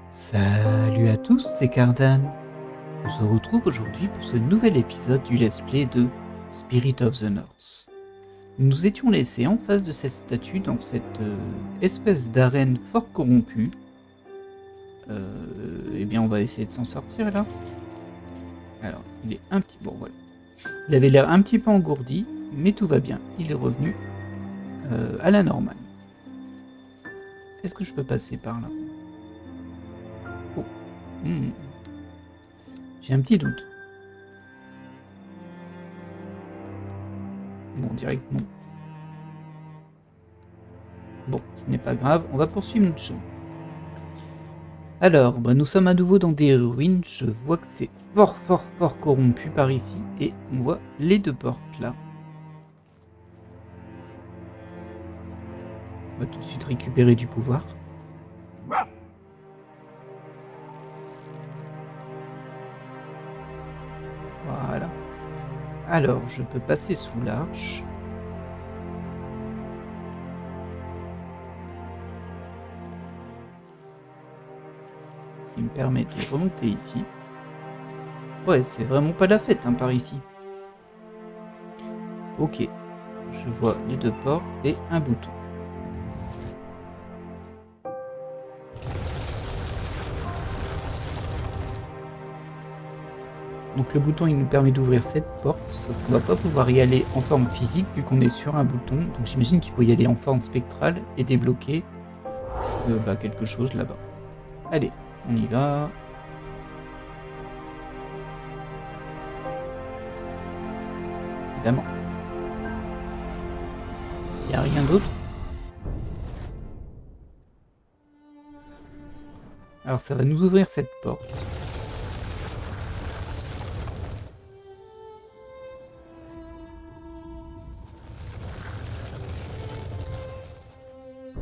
Salut à tous, c'est Cardan. On se retrouve aujourd'hui pour ce nouvel épisode du let's play de Spirit of the North. Nous nous étions laissés en face de cette statue dans cette espèce d'arène fort corrompue. Eh bien on va essayer de s'en sortir là. Alors il est un petit... Bon voilà. Il avait l'air un petit peu engourdi, mais tout va bien. Il est revenu à la normale. Est-ce que je peux passer par là? Oh. J'ai un petit doute. Bon, direct non. Bon, ce n'est pas grave, on va poursuivre notre chemin. Alors, nous sommes à nouveau dans des ruines, je vois que c'est fort corrompu par ici, et on voit les deux portes là. On va tout de suite récupérer du pouvoir. Voilà. Alors, je peux passer sous l'arche. Qui me permet de remonter ici. Ouais, c'est vraiment pas la fête par ici. Ok. Je vois les deux portes et un bouton. Donc le bouton il nous permet d'ouvrir cette porte, sauf qu'on va pas pouvoir y aller en forme physique vu qu'on est sur un bouton. Donc j'imagine qu'il faut y aller en forme spectrale et débloquer quelque chose là-bas. Allez, on y va. Évidemment. Il n'y a rien d'autre. Alors ça va nous ouvrir cette porte.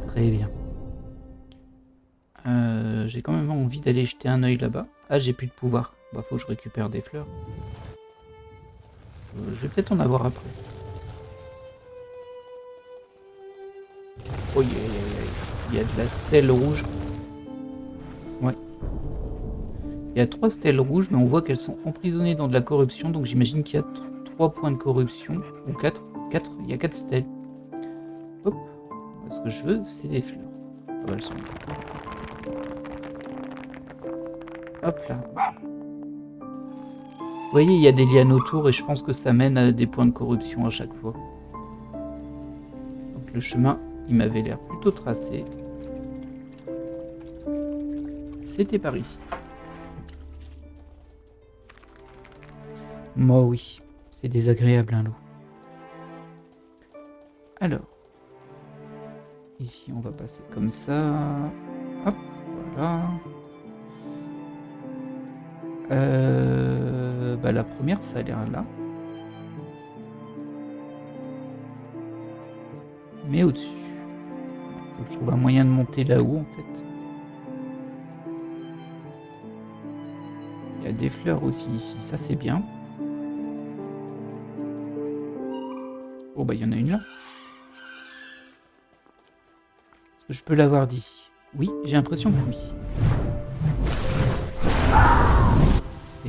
Très bien. J'ai quand même envie d'aller jeter un œil là-bas. Ah, j'ai plus de pouvoir. Bah, faut que je récupère des fleurs. Je vais peut-être en avoir après. Oh, il y a de la stèle rouge. Ouais. Il y a 3 stèles rouges, mais on voit qu'elles sont emprisonnées dans de la corruption. Donc j'imagine qu'il y a 3 points de corruption. Ou 4. Il y a 4 stèles. Hop. Ce que je veux, c'est des fleurs. Ah, elles sont là. Hop là. Vous voyez, il y a des lianes autour et je pense que ça mène à des points de corruption à chaque fois. Donc le chemin, il m'avait l'air plutôt tracé. C'était par ici. Moi oui, c'est désagréable l'eau. Alors, ici on va passer comme ça. Hop, voilà. La première, ça a l'air là. Mais au-dessus. Faut que je trouve un moyen de monter là-haut, en fait. Il y a des fleurs aussi ici, ça c'est bien. Oh il y en a une là. Est-ce que je peux l'avoir d'ici? Oui, j'ai l'impression que oui.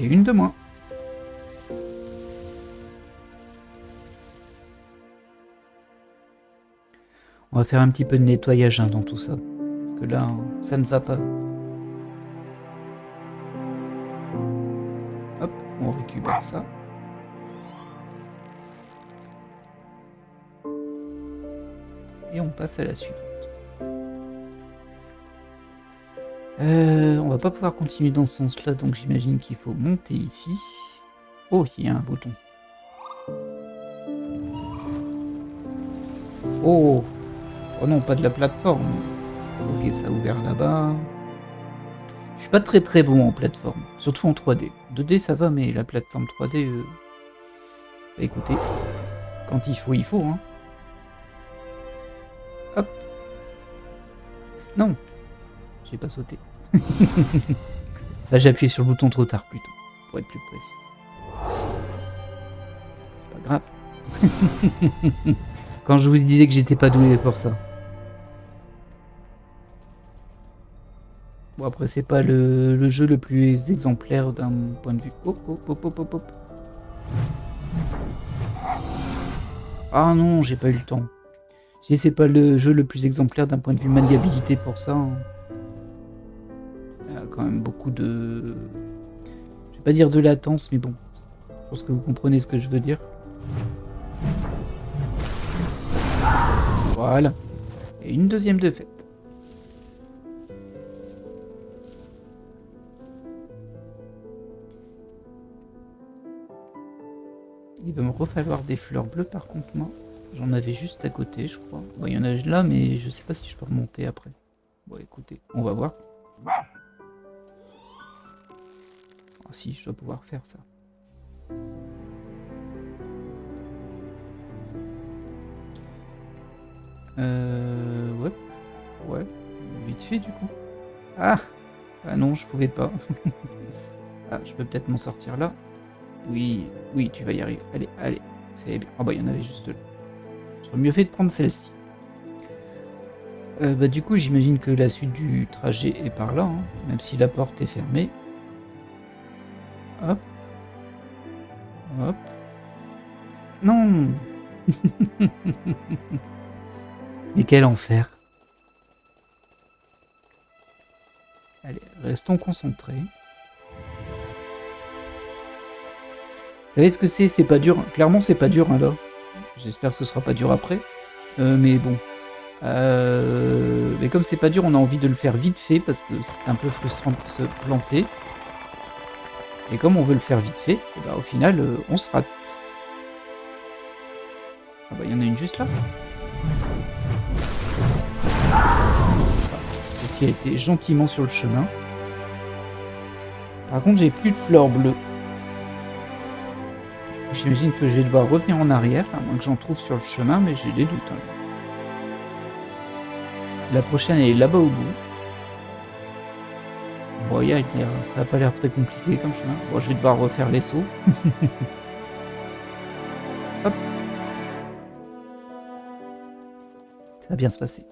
Et une de moins. On va faire un petit peu de nettoyage dans tout ça. Parce que là, ça ne va pas. Hop, on récupère ça. Et on passe à la suivante. On va pas pouvoir continuer dans ce sens-là, donc j'imagine qu'il faut monter ici. Oh, il y a un bouton. Oh non, pas de la plateforme. Ok, ça a ouvert là-bas. Je suis pas très bon en plateforme, surtout en 3D. 2D ça va, mais la plateforme 3D... Bah écoutez, quand il faut, hein. Hop. Non, j'ai pas sauté. Là j'ai appuyé sur le bouton trop tard plutôt, pour être plus précis. C'est pas grave. Quand je vous disais que j'étais pas doué pour ça. Bon, après, c'est pas le jeu le plus exemplaire d'un point de vue. Hop, hop, hop, hop, hop, hop. Ah non, j'ai pas eu le temps. Je dis, c'est pas le jeu le plus exemplaire d'un point de vue maniabilité pour ça. Hein. Il y a quand même beaucoup de... Je vais pas dire de latence, mais bon. Je pense que vous comprenez ce que je veux dire. Voilà. Et une deuxième défaite. Il va me refalloir des fleurs bleues par contre, moi. J'en avais juste à côté, je crois. Bon, il y en a là, mais je sais pas si je peux remonter après. Bon, écoutez, on va voir. Ah si, je dois pouvoir faire ça. Ouais. Ouais. Vite fait, du coup. Ah! Ah non, je pouvais pas. Ah, je peux peut-être m'en sortir là. Oui, oui, tu vas y arriver. Allez, allez. C'est bien. Ah bah, il y en avait juste là. J'aurais mieux fait de prendre celle-ci. Bah, du coup, j'imagine que la suite du trajet est par là, hein, même si la porte est fermée. Hop. Hop. Non. Mais quel enfer. Allez, restons concentrés. Vous savez ce que c'est? C'est pas dur. Clairement, c'est pas dur, hein, là. J'espère que ce sera pas dur après. Mais bon. Mais comme c'est pas dur, on a envie de le faire vite fait parce que c'est un peu frustrant de se planter. Et comme on veut le faire vite fait, et bah, au final, on se rate. Ah bah, il y en a une juste là. Celle-ci a été gentiment sur le chemin. Par contre, j'ai plus de fleurs bleues. J'imagine que je vais devoir revenir en arrière, à moins que j'en trouve sur le chemin, mais j'ai des doutes. Hein. La prochaine, elle est là-bas au bout. Bon, ça n'a pas l'air très compliqué comme chemin. Bon, je vais devoir refaire les sauts. Hop. Ça va bien se passer.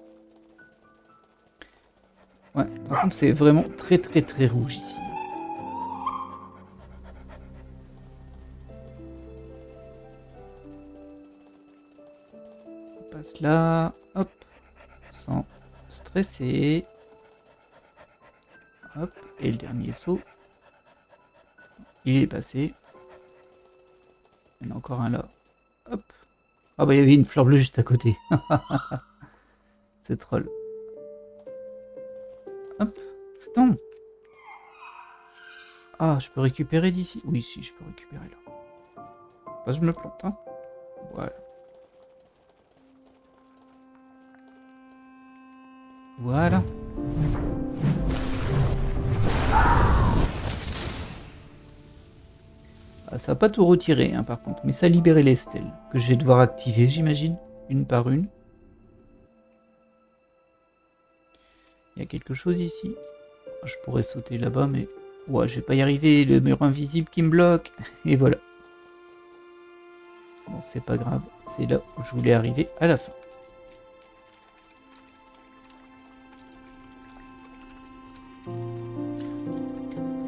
Ouais, par contre, c'est vraiment très très très rouge ici. On passe là. Hop. Sans stresser. Hop. Et le dernier saut. Il est passé. Il y en a encore un là. Hop. Ah bah il y avait une fleur bleue juste à côté. C'est troll. Hop. Non. Ah, je peux récupérer d'ici? Oui, si, je peux récupérer là. Bah, je me plante, hein. Voilà. Voilà. Ah, ça n'a pas tout retiré, hein, par contre. Mais ça a libéré les stèles. Que je vais devoir activer, j'imagine. Une par une. Il y a quelque chose ici. Je pourrais sauter là-bas, mais... Ouais, je vais pas y arriver. Le mur invisible qui me bloque. Et voilà. Bon, c'est pas grave. C'est là où je voulais arriver à la fin.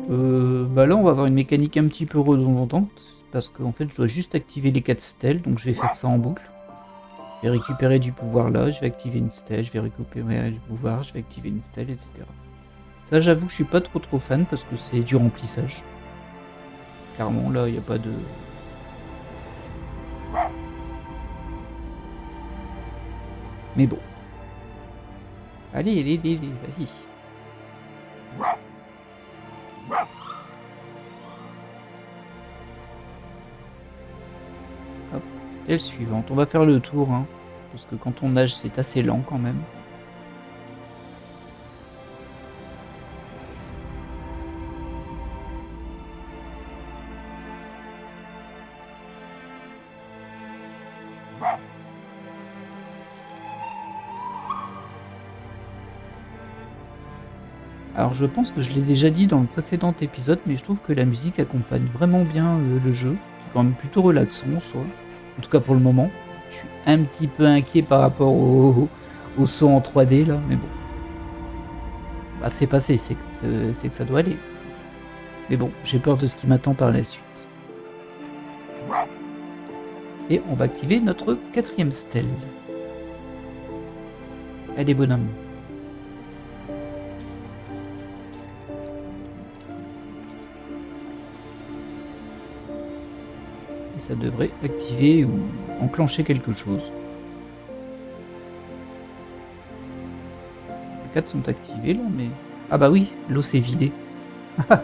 Bah là, on va avoir une mécanique un petit peu redondante. Parce qu'en fait, je dois juste activer les 4 stèles. Donc, je vais faire ça en boucle. Je vais récupérer du pouvoir là. Je vais activer une stèle. Je vais récupérer du pouvoir. Je vais activer une stèle, etc. Ça, j'avoue que je suis pas trop fan parce que c'est du remplissage. Clairement, là, il n'y a pas de... Mais bon. Allez, vas-y. Hop, stèle suivante. On va faire le tour, hein, parce que quand on nage, c'est assez lent quand même. Alors je pense que je l'ai déjà dit dans le précédent épisode, mais je trouve que la musique accompagne vraiment bien le jeu. C'est quand même plutôt relaxant en soi. En tout cas pour le moment. Je suis un petit peu inquiet par rapport au saut en 3D là, mais bon. Bah, c'est passé, c'est que ça doit aller. Mais bon, j'ai peur de ce qui m'attend par la suite. Et on va activer notre 4e stèle. Allez, bonhomme. Et ça devrait activer ou enclencher quelque chose. Les 4 sont activés là, mais... Ah bah oui, l'eau s'est vidée.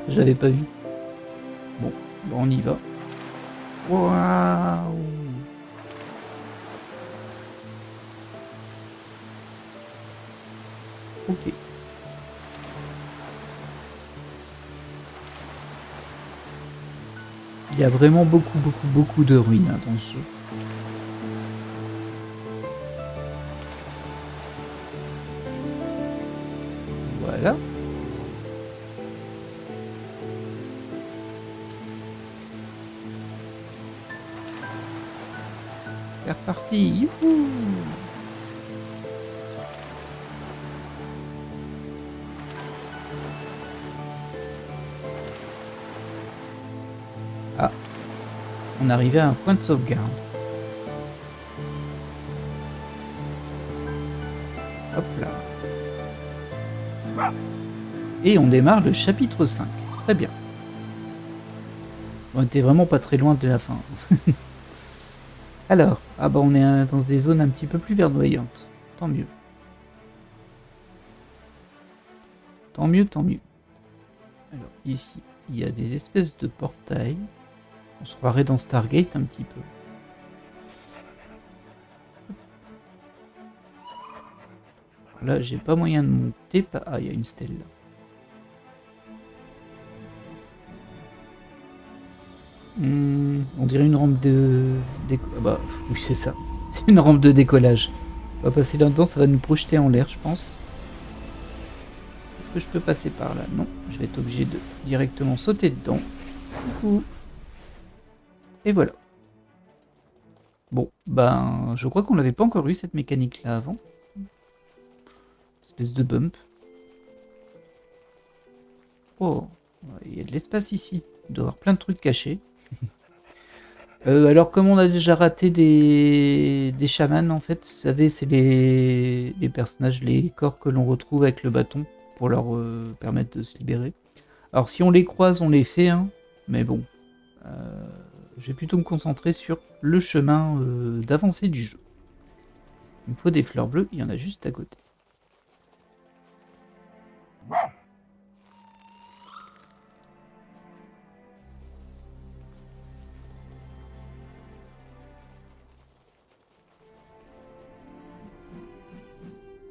J'avais pas vu. Bon, on y va. Waouh! Ok. Il y a vraiment beaucoup de ruines hein, dans ce jeu. Voilà. C'est reparti. Youhou! Ah. On arrivait à un point de sauvegarde. Hop là. Et on démarre le chapitre 5. Très bien. On était vraiment pas très loin de la fin. Alors, ah bah on est dans des zones un petit peu plus verdoyantes. Tant mieux. Tant mieux, tant mieux. Alors ici, il y a des espèces de portails. On se croirait dans Stargate un petit peu. Là, j'ai pas moyen de monter. Ah, il y a une stèle là. On dirait une rampe de... Ah bah, oui, c'est ça. C'est une rampe de décollage. On va passer là-dedans, ça va nous projeter en l'air, je pense. Est-ce que je peux passer par là? Non, je vais être obligé de directement sauter dedans. Coucou. Et voilà. Bon, ben, je crois qu'on n'avait pas encore eu cette mécanique-là avant. Espèce de bump. Oh, il y a de l'espace ici. Il doit y avoir plein de trucs cachés. Alors comme on a déjà raté des chamans en fait, vous savez c'est les personnages, les corps que l'on retrouve avec le bâton pour leur permettre de se libérer. Alors si on les croise on les fait, hein, mais bon, je vais plutôt me concentrer sur le chemin d'avancée du jeu. Il me faut des fleurs bleues, il y en a juste à côté.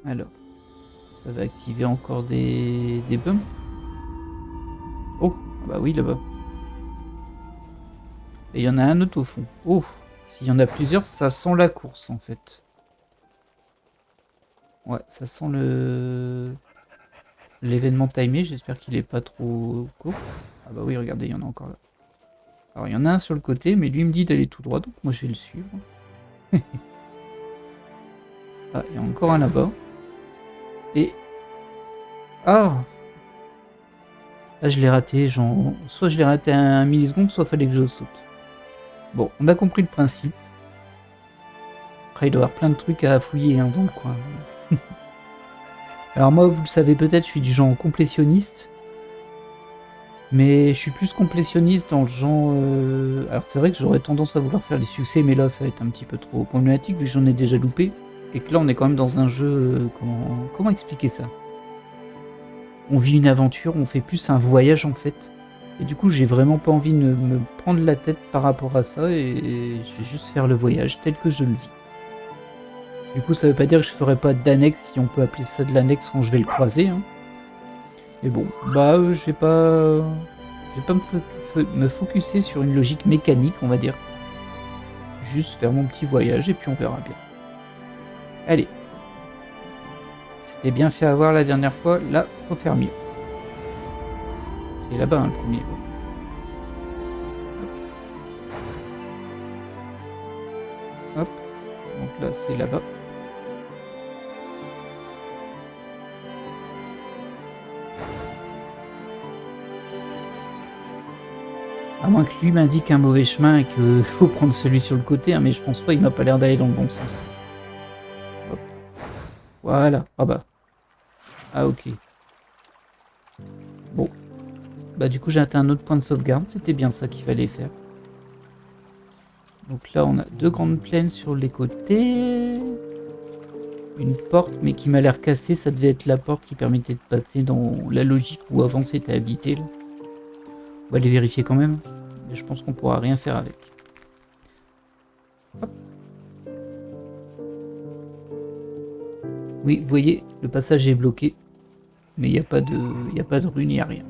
Alors, ça va activer encore des bumps. Oh, bah oui là-bas. Et il y en a un autre au fond. Oh, s'il y en a plusieurs, ça sent la course en fait. Ouais, ça sent l'événement timé. J'espère qu'il est pas trop court. Ah bah oui, regardez, il y en a encore là. Alors il y en a un sur le côté, mais lui me dit d'aller tout droit, donc moi je vais le suivre. Ah, il y a encore un là-bas. Et... Ah, ah je l'ai raté, genre... Soit je l'ai raté à 1 milliseconde, soit fallait que je saute. Bon, on a compris le principe. Après, il doit y avoir plein de trucs à fouiller hein, dans le coin. Alors moi, vous le savez peut-être, je suis du genre complétionniste. Mais je suis plus complétionniste dans le genre... Alors c'est vrai que j'aurais tendance à vouloir faire les succès, mais là ça va être un petit peu trop problématique, vu que j'en ai déjà loupé. Et que là on est quand même dans un jeu... Comment expliquer ça? On vit une aventure, on fait plus un voyage en fait. Et du coup j'ai vraiment pas envie de me prendre la tête par rapport à ça, et je vais juste faire le voyage tel que je le vis. Du coup ça veut pas dire que je ferai pas d'annexe, si on peut appeler ça de l'annexe quand je vais le croiser. Hein. Mais bon, bah je vais pas me focuser sur une logique mécanique, on va dire. Juste faire mon petit voyage et puis on verra bien. Allez. C'était bien fait avoir la dernière fois, là, faut faire mieux. C'est là-bas hein, le premier. Hop. Donc là, c'est là-bas. À moins que lui m'indique un mauvais chemin et qu'il faut prendre celui sur le côté, hein, mais je pense pas, il m'a pas l'air d'aller dans le bon sens. Hop. Voilà. Ah bah. Ah ok. Bon. Bah du coup j'ai atteint un autre point de sauvegarde, c'était bien ça qu'il fallait faire. Donc là on a 2 grandes plaines sur les côtés. Une porte mais qui m'a l'air cassée, ça devait être la porte qui permettait de passer dans la logique où avant c'était habité. Là. On va les vérifier quand même, mais je pense qu'on pourra rien faire avec. Hop. Oui, vous voyez, le passage est bloqué, mais il n'y a pas de rue, il n'y a rien.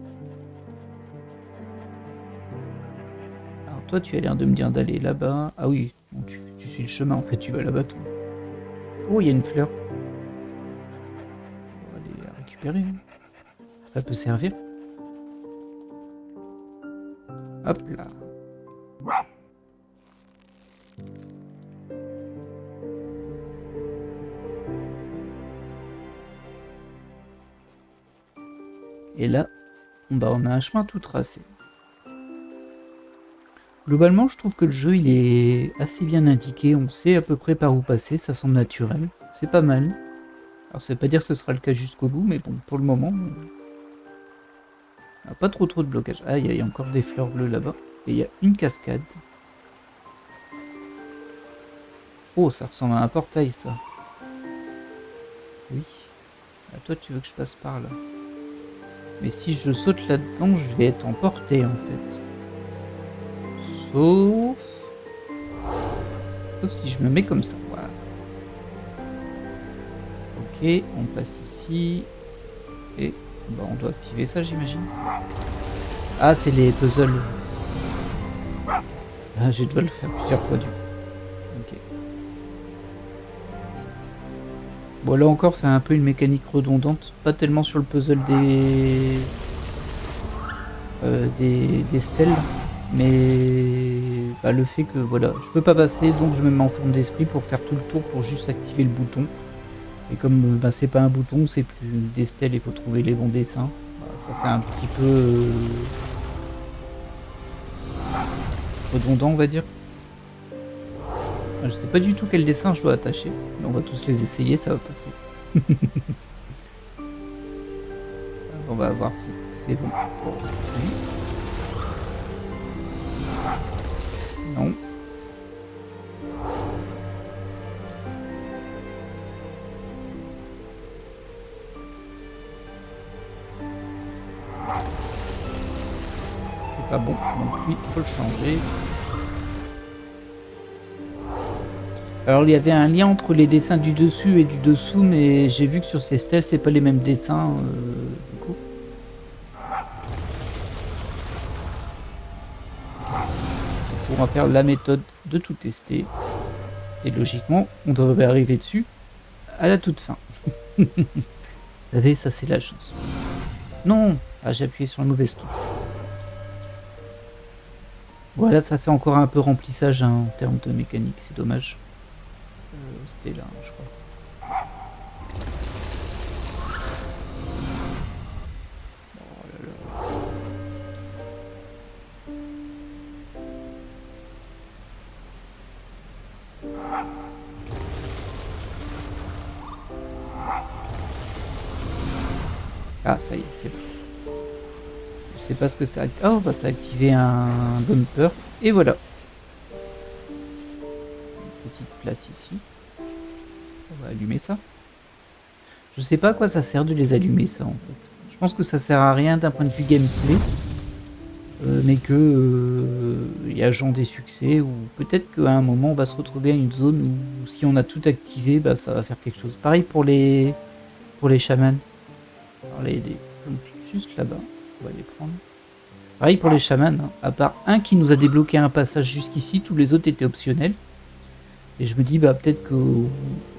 Alors toi, tu as l'air de me dire d'aller là-bas. Ah oui, bon, tu suis le chemin, en fait, tu vas là-bas, toi. Oh, il y a une fleur. On va aller la récupérer. Hein. Ça peut servir. Hop là. Et là, bah, on a un chemin tout tracé. Globalement, je trouve que le jeu il est assez bien indiqué. On sait à peu près par où passer, ça semble naturel. C'est pas mal. Alors, ça veut pas dire que ce sera le cas jusqu'au bout, mais bon, pour le moment, on n'a pas trop de blocage. Ah, il y a encore des fleurs bleues là-bas. Et il y a une cascade. Oh, ça ressemble à un portail, ça. Oui. Ah, toi, tu veux que je passe par là. Mais si je saute là-dedans, je vais être emporté, en fait. Sauf si je me mets comme ça. Voilà. Ok, on passe ici. Et bah, on doit activer ça, j'imagine. Ah, c'est les puzzles. Ah, je dois le faire plusieurs fois, du coup. Ok. Bon, là encore, c'est un peu une mécanique redondante. Pas tellement sur le puzzle des stèles. Mais bah, le fait que voilà, je peux pas passer, donc je me mets en forme d'esprit pour faire tout le tour pour juste activer le bouton. Et comme bah, c'est pas un bouton, c'est plus des stèles, il faut trouver les bons dessins. Bah, ça fait un petit peu redondant, on va dire. Je sais pas du tout quel dessin je dois attacher, mais on va tous les essayer, ça va passer. On va voir si c'est bon. Oui. Non. C'est pas bon, donc lui, il faut le changer. Alors il y avait un lien entre les dessins du dessus et du dessous, mais j'ai vu que sur ces stèles, c'est pas les mêmes dessins, du coup. On va faire la méthode de tout tester. Et logiquement, on devrait arriver dessus à la toute fin. Vous savez, ça c'est la chance. Non. Ah, j'ai appuyé sur la mauvaise touche. Voilà, ça fait encore un peu remplissage hein, en termes de mécanique, c'est dommage. C'était là, je crois. Oh là là. Ah, ça y est, c'est bon. Je sais pas ce que ça a... Oh, bah ça a activé un bumper. Et voilà. Une petite place ici. On va allumer ça. Je sais pas à quoi ça sert de les allumer, ça, en fait. Je pense que ça sert à rien d'un point de vue gameplay. Mais que y a genre des succès, ou peut-être qu'à un moment, on va se retrouver à une zone où si on a tout activé, bah ça va faire quelque chose. Pareil pour les chamans. Alors juste là-bas, on va les prendre. Pareil pour les chamans, hein. À part un qui nous a débloqué un passage jusqu'ici, tous les autres étaient optionnels. Et je me dis, bah peut-être qu'au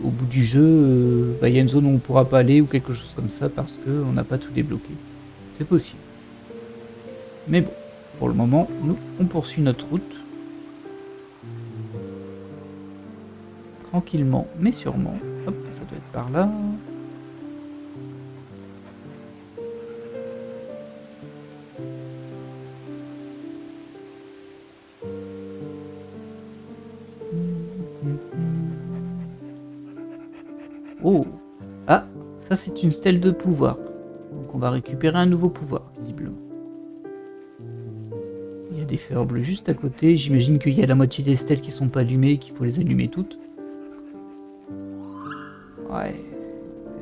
bout du jeu, bah, y a une zone où on pourra pas aller ou quelque chose comme ça parce qu'on n'a pas tout débloqué. C'est possible. Mais bon, pour le moment, nous, on poursuit notre route. Tranquillement, mais sûrement. Hop, ça doit être par là. Oh. Ah, ça c'est une stèle de pouvoir. Donc on va récupérer un nouveau pouvoir, visiblement. Il y a des fleurs bleues juste à côté. J'imagine qu'il y a la moitié des stèles qui sont pas allumées et qu'il faut les allumer toutes. Ouais,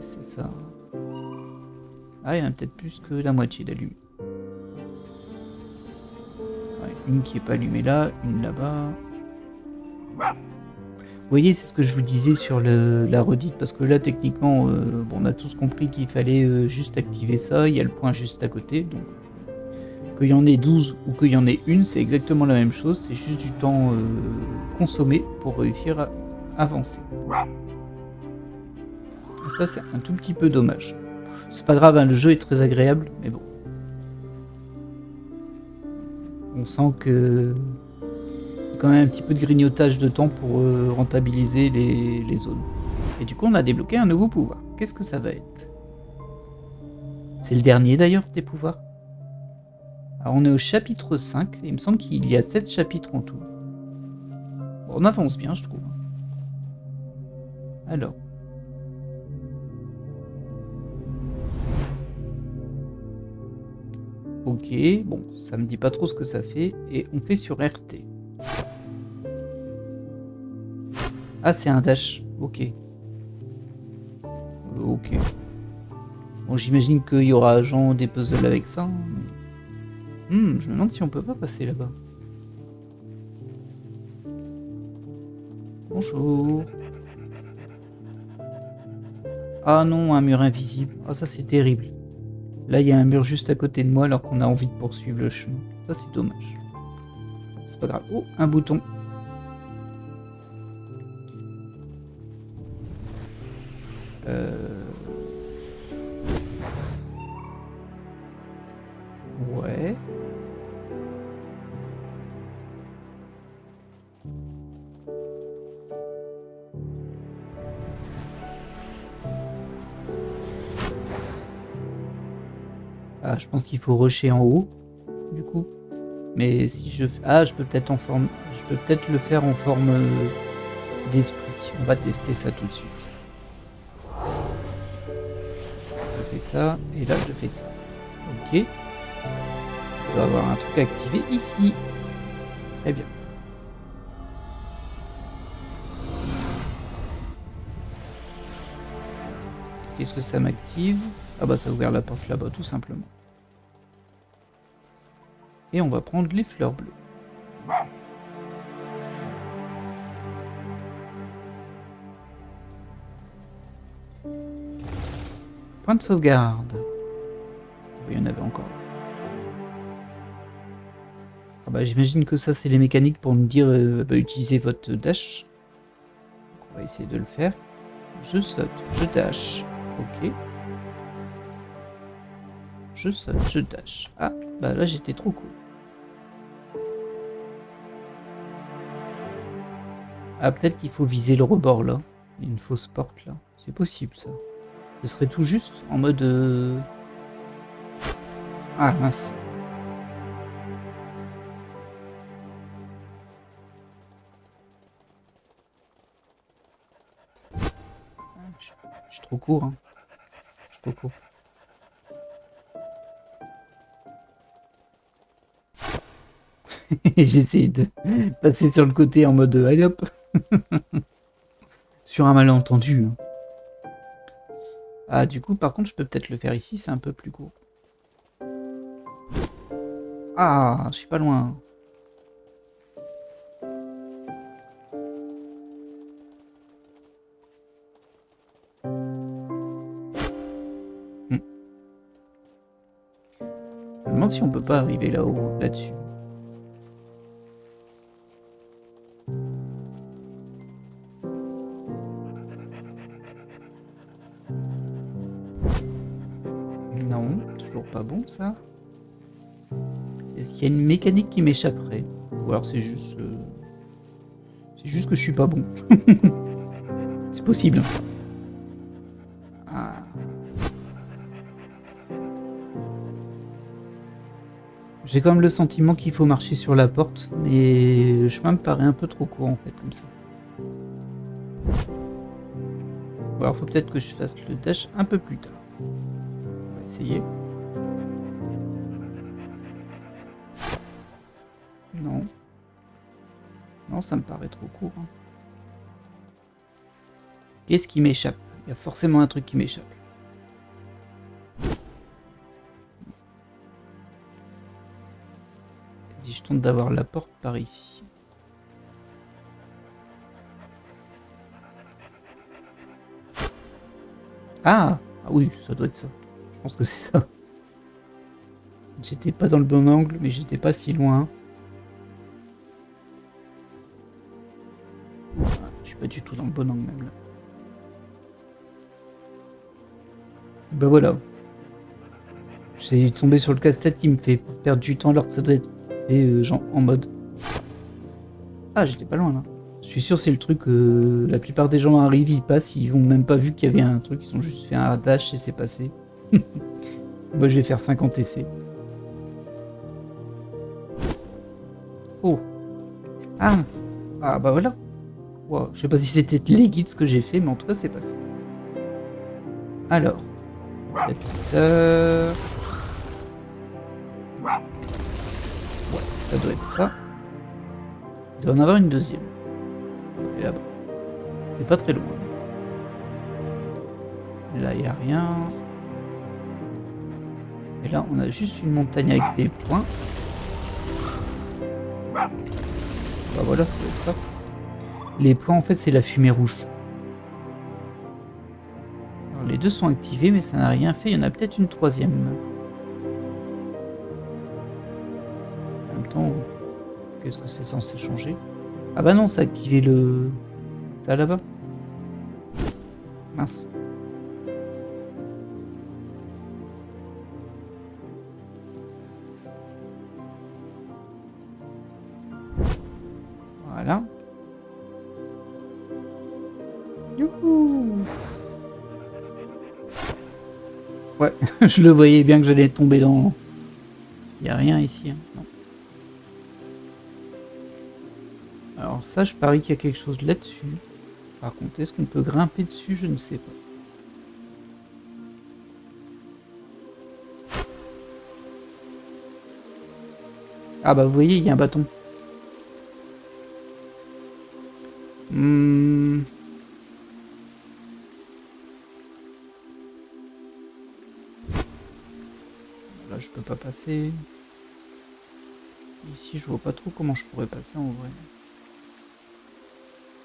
c'est ça. Ah, il y en a peut-être plus que la moitié d'allumées. Ouais, une qui est pas allumée là, une là-bas. Vous voyez, c'est ce que je vous disais sur la redite, parce que là, techniquement, bon, on a tous compris qu'il fallait juste activer ça. Il y a le point juste à côté, donc qu'il y en ait 12 ou qu'il y en ait une, c'est exactement la même chose. C'est juste du temps consommé pour réussir à avancer. Et ça, c'est un tout petit peu dommage. C'est pas grave, hein, le jeu est très agréable, mais bon. On sent que y a quand même un petit peu de grignotage de temps pour rentabiliser les zones. Et du coup, on a débloqué un nouveau pouvoir. Qu'est-ce que ça va être? C'est le dernier d'ailleurs des pouvoirs. Alors on est au chapitre 5, et il me semble qu'il y a 7 chapitres en tout. Bon, on avance bien, je trouve. Alors. Ok, bon, ça me dit pas trop ce que ça fait, et on fait sur RT. Ah, c'est un dash, ok. Ok. Bon, j'imagine qu'il y aura genre des puzzles avec ça. Je me demande si on peut pas passer là-bas. Bonjour. Ah non, un mur invisible. Ah, ça c'est terrible. Là, il y a un mur juste à côté de moi alors qu'on a envie de poursuivre le chemin. Ça, c'est dommage. C'est pas grave. Oh, un bouton. Ouais. Ah, je pense qu'il faut rusher en haut, du coup. Mais si je... Ah, je peux peut-être en forme... Je peux peut-être le faire en forme d'esprit. On va tester ça tout de suite. Je fais ça, et là je fais ça. Ok. On va avoir un truc activé ici. Très bien. Qu'est-ce que ça m'active? Ah bah ça a ouvert la porte là-bas, tout simplement. Et on va prendre les fleurs bleues. Point de sauvegarde. Il y en avait encore. Ah bah, j'imagine que ça c'est les mécaniques pour me dire utilisez votre dash. Donc, on va essayer de le faire. Je saute, je dash. Ok. Je saute, je dash. Ah, bah là j'étais trop cool. Ah, peut-être qu'il faut viser le rebord là. Il y a une fausse porte là. C'est possible ça. Ce serait tout juste en mode... Ah mince. Je suis trop court. Hein. Je suis trop court. J'ai essayé de passer sur le côté en mode allez hop. Sur un malentendu. Hein. Ah, du coup, par contre, je peux peut-être le faire ici, c'est un peu plus court. Ah, je suis pas loin. Je me demande si on peut pas arriver là-haut, là-dessus. Non, toujours pas bon ça. Est-ce qu'il y a une mécanique qui m'échapperait? Ou alors c'est juste... C'est juste que je suis pas bon. C'est possible. Ah. J'ai quand même le sentiment qu'il faut marcher sur la porte, mais le chemin me paraît un peu trop court en fait, comme ça. Ou alors faut peut-être que je fasse le dash un peu plus tard. On va essayer. Non. Non, ça me paraît trop court. Hein. Qu'est-ce qui m'échappe? Il y a forcément un truc qui m'échappe. Si je tente d'avoir la porte par ici. Ah! Ah oui, ça doit être ça. Je pense que c'est ça. J'étais pas dans le bon angle, mais j'étais pas si loin. Je suis pas du tout dans le bon angle même là. Bah voilà. J'ai tombé sur le casse-tête qui me fait perdre du temps alors que ça doit être fait genre en mode. Ah, j'étais pas loin là. Je suis sûr c'est le truc la plupart des gens arrivent, ils passent, ils ont même pas vu qu'il y avait un truc, ils ont juste fait un dash et c'est passé. Moi je vais faire 50 essais. Oh. Ah. Ah bah voilà. Wow. Je sais pas si c'était les guides ce que j'ai fait, mais en tout cas c'est passé. Alors. Bâtisseur. Ouais, ça doit être ça. Il doit en avoir une deuxième. Et là-bas. C'est pas très loin. Là, il n'y a rien. Et là, on a juste une montagne avec des points. Bah voilà, ça doit être ça. Les points, en fait, c'est la fumée rouge. Alors, les deux sont activés, mais ça n'a rien fait. Il y en a peut-être une troisième. En même temps, qu'est-ce que c'est censé changer? Ah bah non, ça a activé le... Ça là-bas. Mince. Voilà. Youhou! Ouais, je le voyais bien que j'allais tomber dans... Il n'y a rien ici, hein. Non. Alors ça, je parie qu'il y a quelque chose là-dessus. Par contre, est-ce qu'on peut grimper dessus? Je ne sais pas. Ah bah vous voyez, il y a un bâton. Là, je peux pas passer. Ici, je vois pas trop comment je pourrais passer en vrai.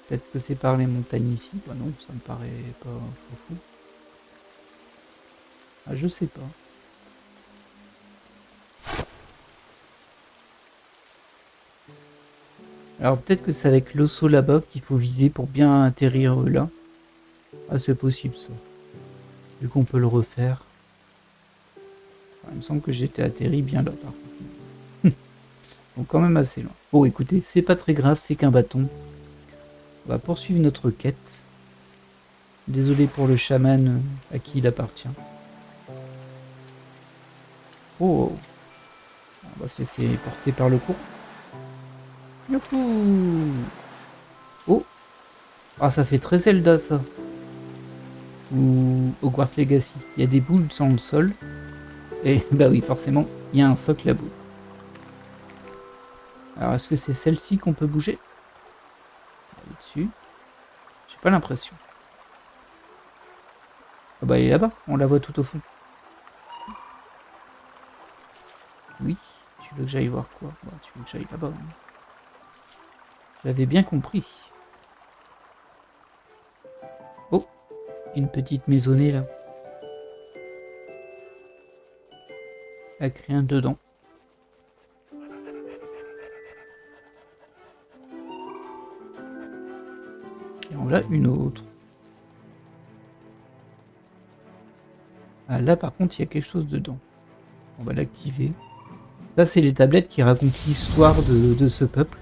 Peut-être que c'est par les montagnes ici. Bah non, ça me paraît pas fou. Ah, je sais pas. Alors peut-être que c'est avec l'osso là-bas qu'il faut viser pour bien atterrir là. Ah, c'est possible ça. Vu qu'on peut le refaire. Enfin, il me semble que j'étais atterri bien là par contre. Donc quand même assez loin. Bon écoutez, c'est pas très grave, c'est qu'un bâton. On va poursuivre notre quête. Désolé pour le chaman à qui il appartient. Oh, on va se laisser porter par le courant. Youhou! Oh! Ah, ça fait très Zelda ça. Ou Hogwarts Legacy. Il y a des boules sur le sol. Et bah oui, forcément, il y a un socle à boule. Alors, est-ce que c'est celle-ci qu'on peut bouger? Dessus. J'ai pas l'impression. Ah bah elle est là-bas, on la voit tout au fond. Oui, tu veux que j'aille voir quoi? Bah, tu veux que j'aille là-bas. Hein. J'avais bien compris. Oh, une petite maisonnée là. Avec rien dedans. Et on a une autre. Ah là par contre il y a quelque chose dedans. On va l'activer. Là c'est les tablettes qui racontent l'histoire de ce peuple.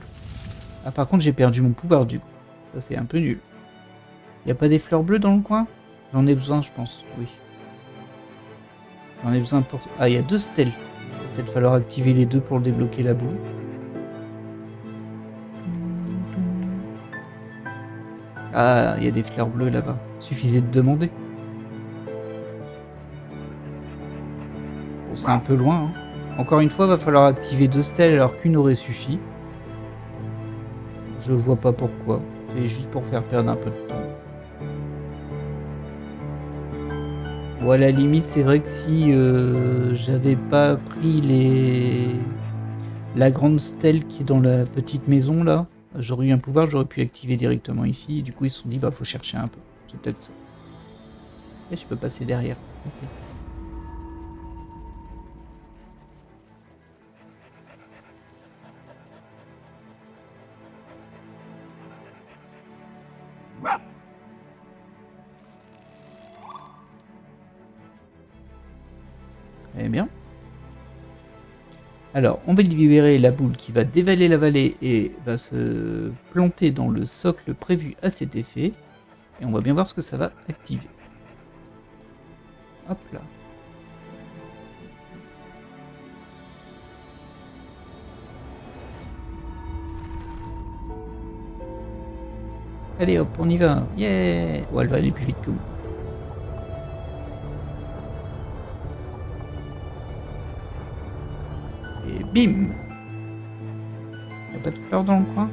Ah par contre j'ai perdu mon pouvoir du coup. Ça c'est un peu nul. Il n'y a pas des fleurs bleues dans le coin? J'en ai besoin je pense, oui. J'en ai besoin pour... Ah il y a 2 stèles. Il va peut-être falloir activer les deux pour débloquer la boule. Ah il y a des fleurs bleues là-bas. Suffisait de demander. Bon, c'est un peu loin. Hein. Encore une fois, va falloir activer 2 stèles alors qu'une aurait suffi. Je vois pas pourquoi. C'est juste pour faire perdre un peu de temps. Bon, à la limite, c'est vrai que si j'avais pas pris la grande stèle qui est dans la petite maison là, j'aurais eu un pouvoir, j'aurais pu activer directement ici. Du coup, ils se sont dit, bah faut chercher un peu. C'est peut-être ça. Et je peux passer derrière. Ok. Eh bien. Alors, on va libérer la boule qui va dévaler la vallée et va se planter dans le socle prévu à cet effet. Et on va bien voir ce que ça va activer. Hop là. Allez hop, on y va. Yeah. Oh, elle va aller plus vite que moi. Et bim. Y'a pas de fleurs dans le coin?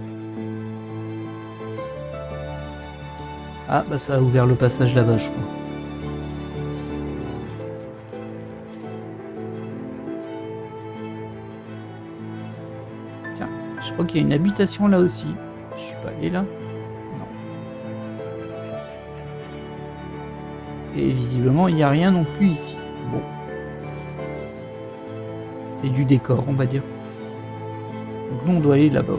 Ah bah ça a ouvert le passage là-bas, je crois. Tiens, je crois qu'il y a une habitation là aussi. Je suis pas allé là. Non. Et visiblement, il n'y a rien non plus ici. Bon. C'est du décor, on va dire. Donc nous, on doit aller là-bas.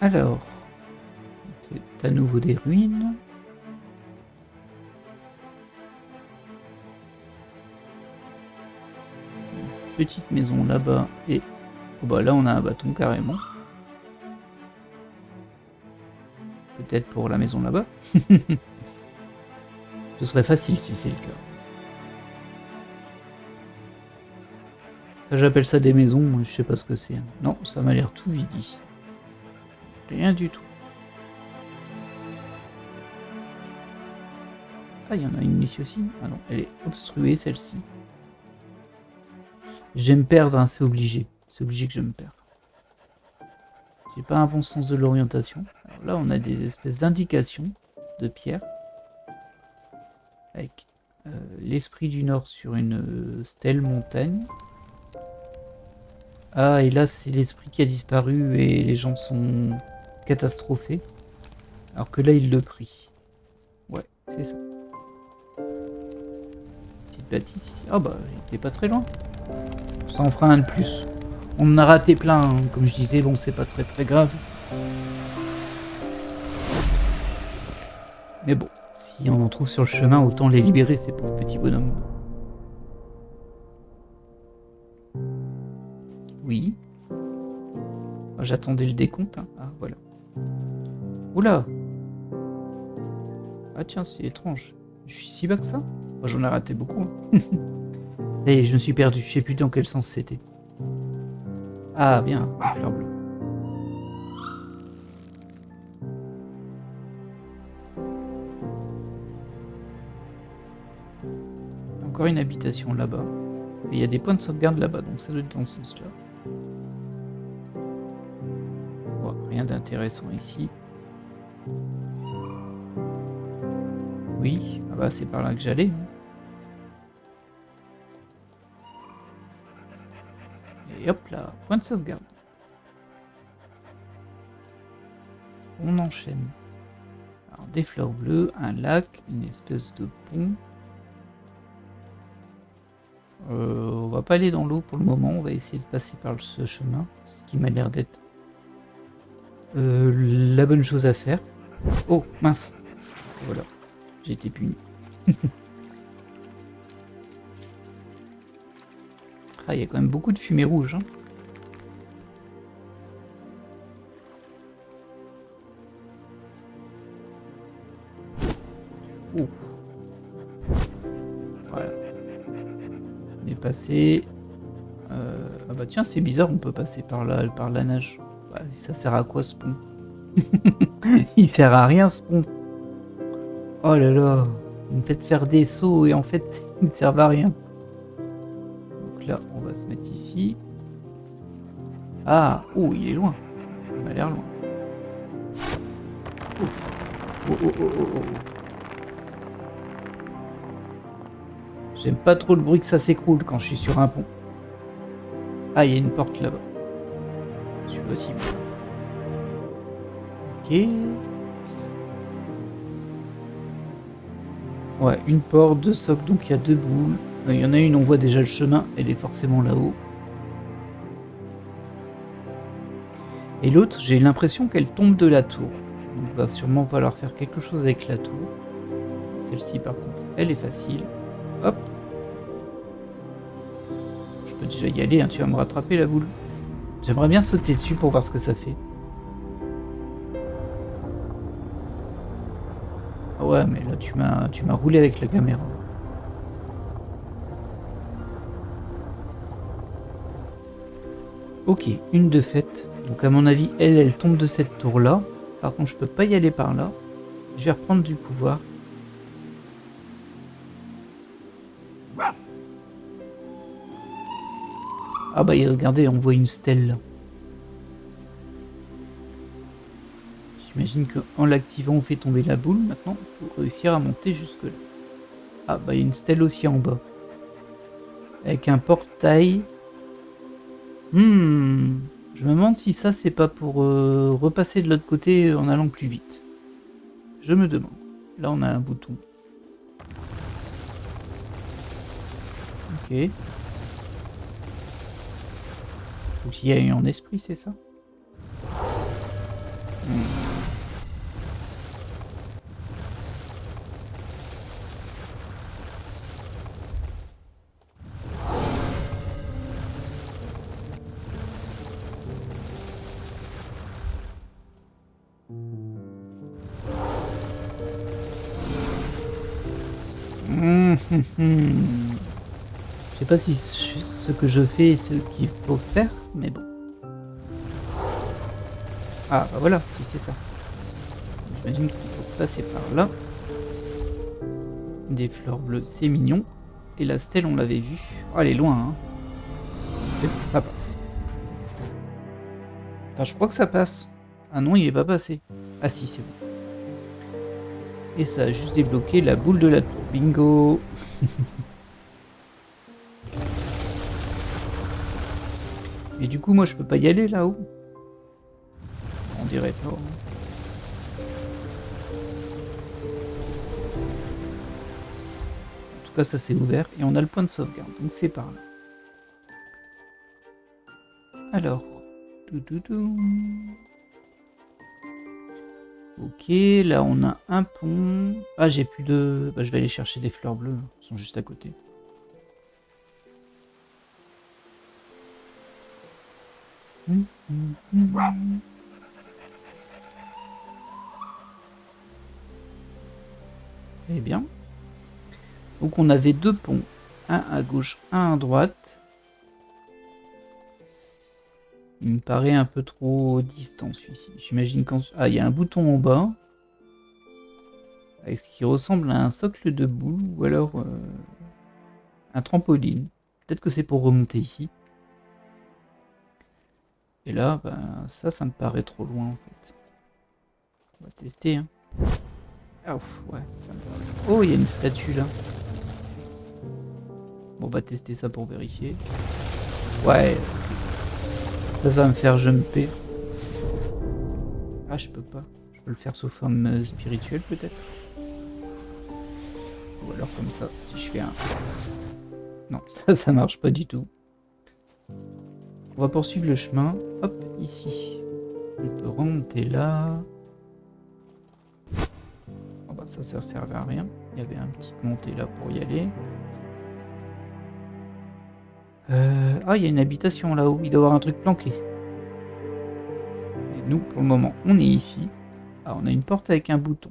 Alors, c'est à nouveau des ruines. Une petite maison là-bas et oh bah là on a un bâton carrément. Peut-être pour la maison là-bas. Ce serait facile si c'est le cas. J'appelle ça des maisons, je sais pas ce que c'est. Non, ça m'a l'air tout vide ici. Rien du tout. Ah, il y en a une ici aussi. Ah non, elle est obstruée celle-ci. Je vais me perdre, hein, c'est obligé. C'est obligé que je me perde. J'ai pas un bon sens de l'orientation. Alors là, on a des espèces d'indications de pierre. Avec l'esprit du Nord sur une stèle montagne. Ah, et là, c'est l'esprit qui a disparu et les gens sont catastrophés. Alors que là, il le prit. Ouais, c'est ça. Petite bâtisse ici. Ah bah, j'étais pas très loin. Ça en fera un de plus. On en a raté plein, hein. Comme je disais, bon, c'est pas très très grave. Mais bon, si on en trouve sur le chemin, autant les libérer, ces pauvres petits bonhommes. Oui. Ah, j'attendais le décompte. Hein. Ah, voilà. Oula. Ah tiens, c'est étrange. Je suis si bas que ça? Moi, j'en ai raté beaucoup. Hein. Et je me suis perdu. Je sais plus dans quel sens c'était. Ah, bien. Fleur bleue. Encore une habitation là-bas. Et il y a des points de sauvegarde là-bas, donc ça doit être dans ce sens-là. Bon, rien d'intéressant ici. Oui, ah bah c'est par là que j'allais. Et hop là, point de sauvegarde. On enchaîne. Alors, des fleurs bleues, un lac, une espèce de pont. On va pas aller dans l'eau pour le moment, on va essayer de passer par ce chemin, ce qui m'a l'air d'être la bonne chose à faire. Oh mince, voilà, j'ai été puni. Ah, il y a quand même beaucoup de fumée rouge. Hein. Oh. Voilà. On est passé. Ah bah tiens, c'est bizarre, on peut passer par là, par la nage. Bah, ça sert à quoi ce pont? Il sert à rien ce pont. Oh là là, vous me faites faire des sauts et en fait, ils ne servent à rien. Donc là, on va se mettre ici. Ah, oh, il est loin. Il m'a l'air loin. Ouf. Oh, oh, oh, oh, oh. J'aime pas trop le bruit que ça s'écroule quand je suis sur un pont. Ah, il y a une porte là-bas. Celui-là aussi. Ok. Ouais, une porte, 2 socles, donc il y a 2 boules. Il y en a une, on voit déjà le chemin, elle est forcément là-haut. Et l'autre, j'ai l'impression qu'elle tombe de la tour. Donc il va sûrement falloir faire quelque chose avec la tour. Celle-ci par contre, elle est facile. Hop. Je peux déjà y aller, hein, tu vas me rattraper la boule. J'aimerais bien sauter dessus pour voir ce que ça fait. Ah ouais, mais là tu m'as roulé avec la caméra. Ok, une de faite. Donc à mon avis, elle tombe de cette tour-là. Par contre, je peux pas y aller par là. Je vais reprendre du pouvoir. Ah bah regardez, on voit une stèle là. J'imagine qu'en l'activant, on fait tomber la boule. Maintenant, il faut réussir à monter jusque là. Ah bah il y a une stèle aussi en bas. Avec un portail. Je me demande si ça c'est pas pour repasser de l'autre côté en allant plus vite. Je me demande. Là on a un bouton. Ok. Faut qu'il y ait en esprit, c'est ça? Je sais pas si ce que je fais est ce qu'il faut faire, mais bon. Ah bah voilà, si c'est ça. J'imagine qu'il faut passer par là. Des fleurs bleues, c'est mignon. Et la stèle, on l'avait vue. Oh, elle est loin, hein. C'est bon, ça passe. Enfin, je crois que ça passe. Ah non, il est pas passé. Ah si, c'est bon. Et ça a juste débloqué la boule de la tour. Bingo. Mais du coup, moi, je peux pas y aller là-haut. On dirait pas. En tout cas, ça s'est ouvert et on a le point de sauvegarde. Donc c'est par là. Alors. Ok, là on a un pont. Ah, j'ai plus de... Bah, je vais aller chercher des fleurs bleues. Elles sont juste à côté. Eh bien. Donc on avait 2 ponts. Un à gauche, un à droite. Il me paraît un peu trop distant celui-ci. J'imagine quand... Ah, il y a un bouton en bas. Avec ce qui ressemble à un socle de boule. Ou alors un trampoline. Peut-être que c'est pour remonter ici. Et là, ben, ça me paraît trop loin en fait. On va tester. Hein. Ah, ouais. Oh, il y a une statue là. Bon, on va tester ça pour vérifier. Ouais. Ça va me faire jumper. Ah, je peux pas. Je peux le faire sous forme spirituelle peut-être. Ou alors comme ça, si je fais un... Non, ça marche pas du tout. On va poursuivre le chemin. Hop, ici. Je peux remonter là. Oh bah ça servait à rien. Il y avait un petit montée là pour y aller. Ah, il y a une habitation là-haut. Il doit y avoir un truc planqué. Et nous, pour le moment, on est ici. Ah, on a une porte avec un bouton.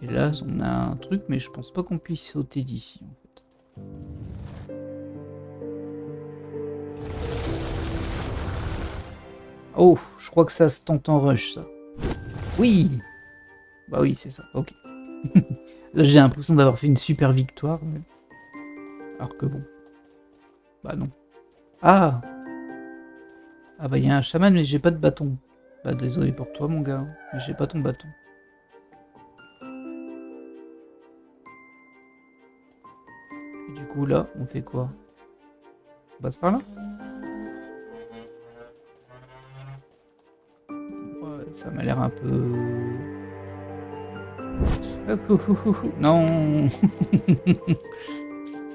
Et là, on a un truc, mais je pense pas qu'on puisse sauter d'ici, en fait. Oh, je crois que ça se tente en rush, ça. Oui! Bah oui, c'est ça, ok. Là, j'ai l'impression d'avoir fait une super victoire. Mais... alors que bon. Bah non. Ah! Ah bah il y a un chaman, mais j'ai pas de bâton. Bah désolé pour toi, mon gars, mais j'ai pas ton bâton. Et du coup, là, on fait quoi? On passe par là? Ouais, ça m'a l'air un peu... non.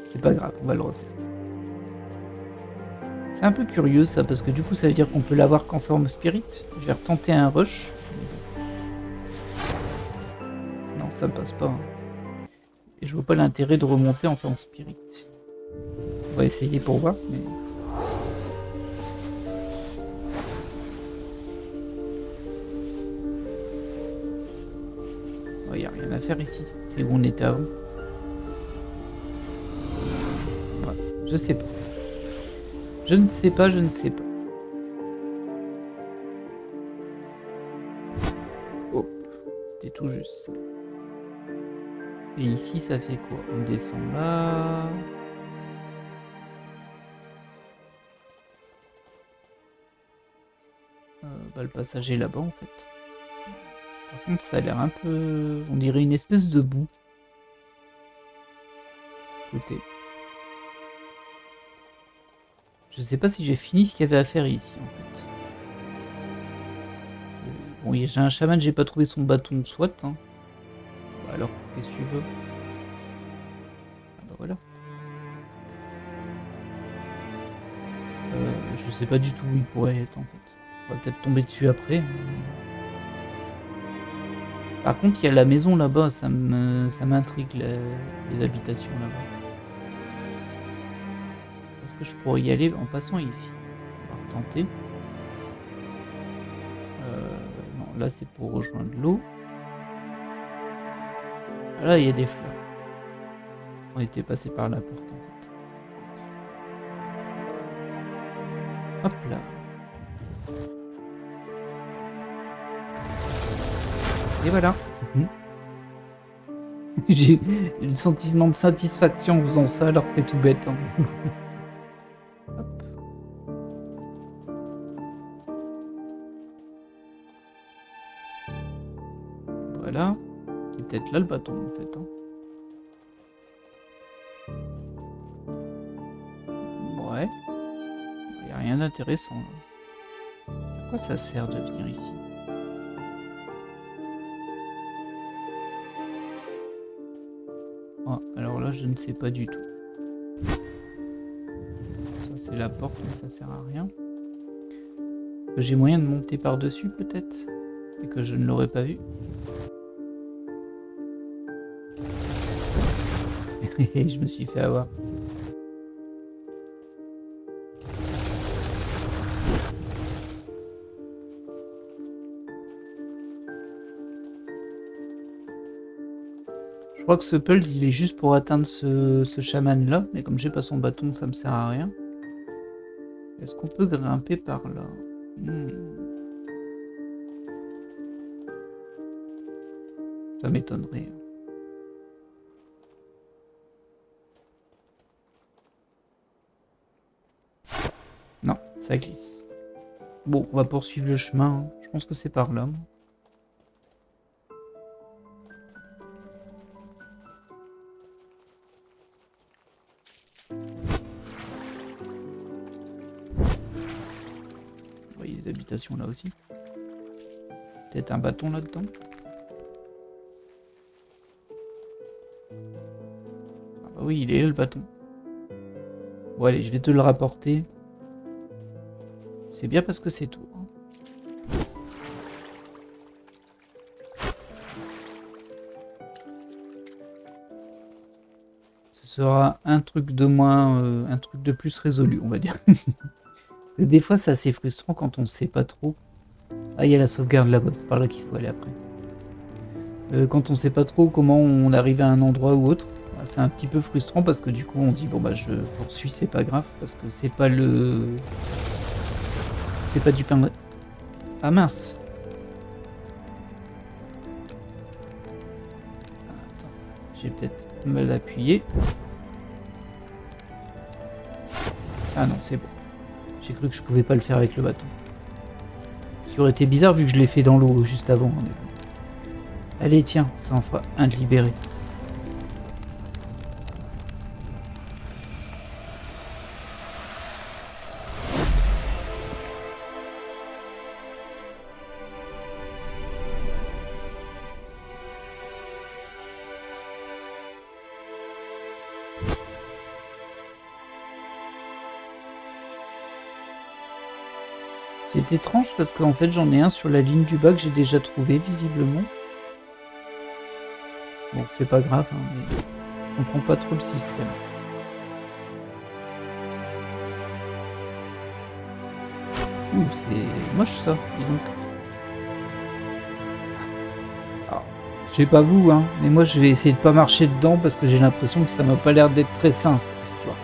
C'est pas grave, on va le refaire. C'est un peu curieux ça, parce que du coup ça veut dire qu'on peut l'avoir qu'en forme spirit. Je vais retenter un rush. Non, ça passe pas. Et je vois pas l'intérêt de remonter en forme spirit. On va essayer pour voir, mais... il n'y a rien à faire ici. C'est où on était avant. Ouais, je sais pas. Je ne sais pas, je ne sais pas. Oh, c'était tout juste ça. Et ici, ça fait quoi? On descend là. Bah, le passage est là-bas en fait. Par contre, ça a l'air un peu... on dirait une espèce de boue. Écoutez. Je sais pas si j'ai fini ce qu'il y avait à faire ici en fait. Bon, j'ai un chaman, j'ai pas trouvé son bâton de soit. Hein. Bah alors, qu'est-ce que tu veux? Ah bah voilà. Je sais pas du tout où il pourrait être en fait. On va peut-être tomber dessus après. Par contre, il y a la maison là-bas, ça m'intrigue les habitations là-bas. Est-ce que je pourrais y aller en passant ici? On va retenter. Non, là c'est pour rejoindre l'eau. Là il y a des fleurs. On était passé par la porte en fait. Hop là. Et voilà. J'ai le sentiment de satisfaction en faisant ça alors que c'est tout bête. Hein. Hop. Voilà. C'est peut-être là le bâton en fait. Hein. Ouais. Il n'y a rien d'intéressant. À quoi ça sert de venir ici? Oh, alors là, je ne sais pas du tout. Ça, c'est la porte, mais ça sert à rien. J'ai moyen de monter par-dessus, peut-être? Et que je ne l'aurais pas vu. Je me suis fait avoir. Je crois que ce pulse, il est juste pour atteindre ce chaman là, mais comme j'ai pas son bâton, ça me sert à rien. Est-ce qu'on peut grimper par là? Ça m'étonnerait. Non, ça glisse. Bon, on va poursuivre le chemin. Je pense que c'est par là. Il y a des habitations là aussi. Peut-être un bâton là-dedans. Ah bah oui, il est là le bâton. Bon allez, je vais te le rapporter. C'est bien parce que c'est tout. Hein. Ce sera un truc de moins, un truc de plus résolu, on va dire. Des fois, c'est assez frustrant quand on ne sait pas trop. Ah, il y a la sauvegarde là-bas, c'est par là qu'il faut aller après. quand on sait pas trop comment on arrive à un endroit ou autre. C'est un petit peu frustrant parce que du coup on dit bon bah je poursuis, c'est pas grave parce que c'est pas du pain. Ah mince. Attends, j'ai peut-être mal appuyé. Ah non, c'est bon. J'ai cru que je pouvais pas le faire avec le bâton. Ce qui aurait été bizarre vu que je l'ai fait dans l'eau juste avant. Mais bon. Allez tiens, ça en fera un de libéré. C'est étrange parce qu'en fait j'en ai un sur la ligne du bas que j'ai déjà trouvé visiblement. Bon c'est pas grave hein, mais je comprends pas trop le système. Ouh c'est moche ça, dis donc. Alors, je sais pas vous hein, mais moi je vais essayer de pas marcher dedans parce que j'ai l'impression que ça m'a pas l'air d'être très sain cette histoire.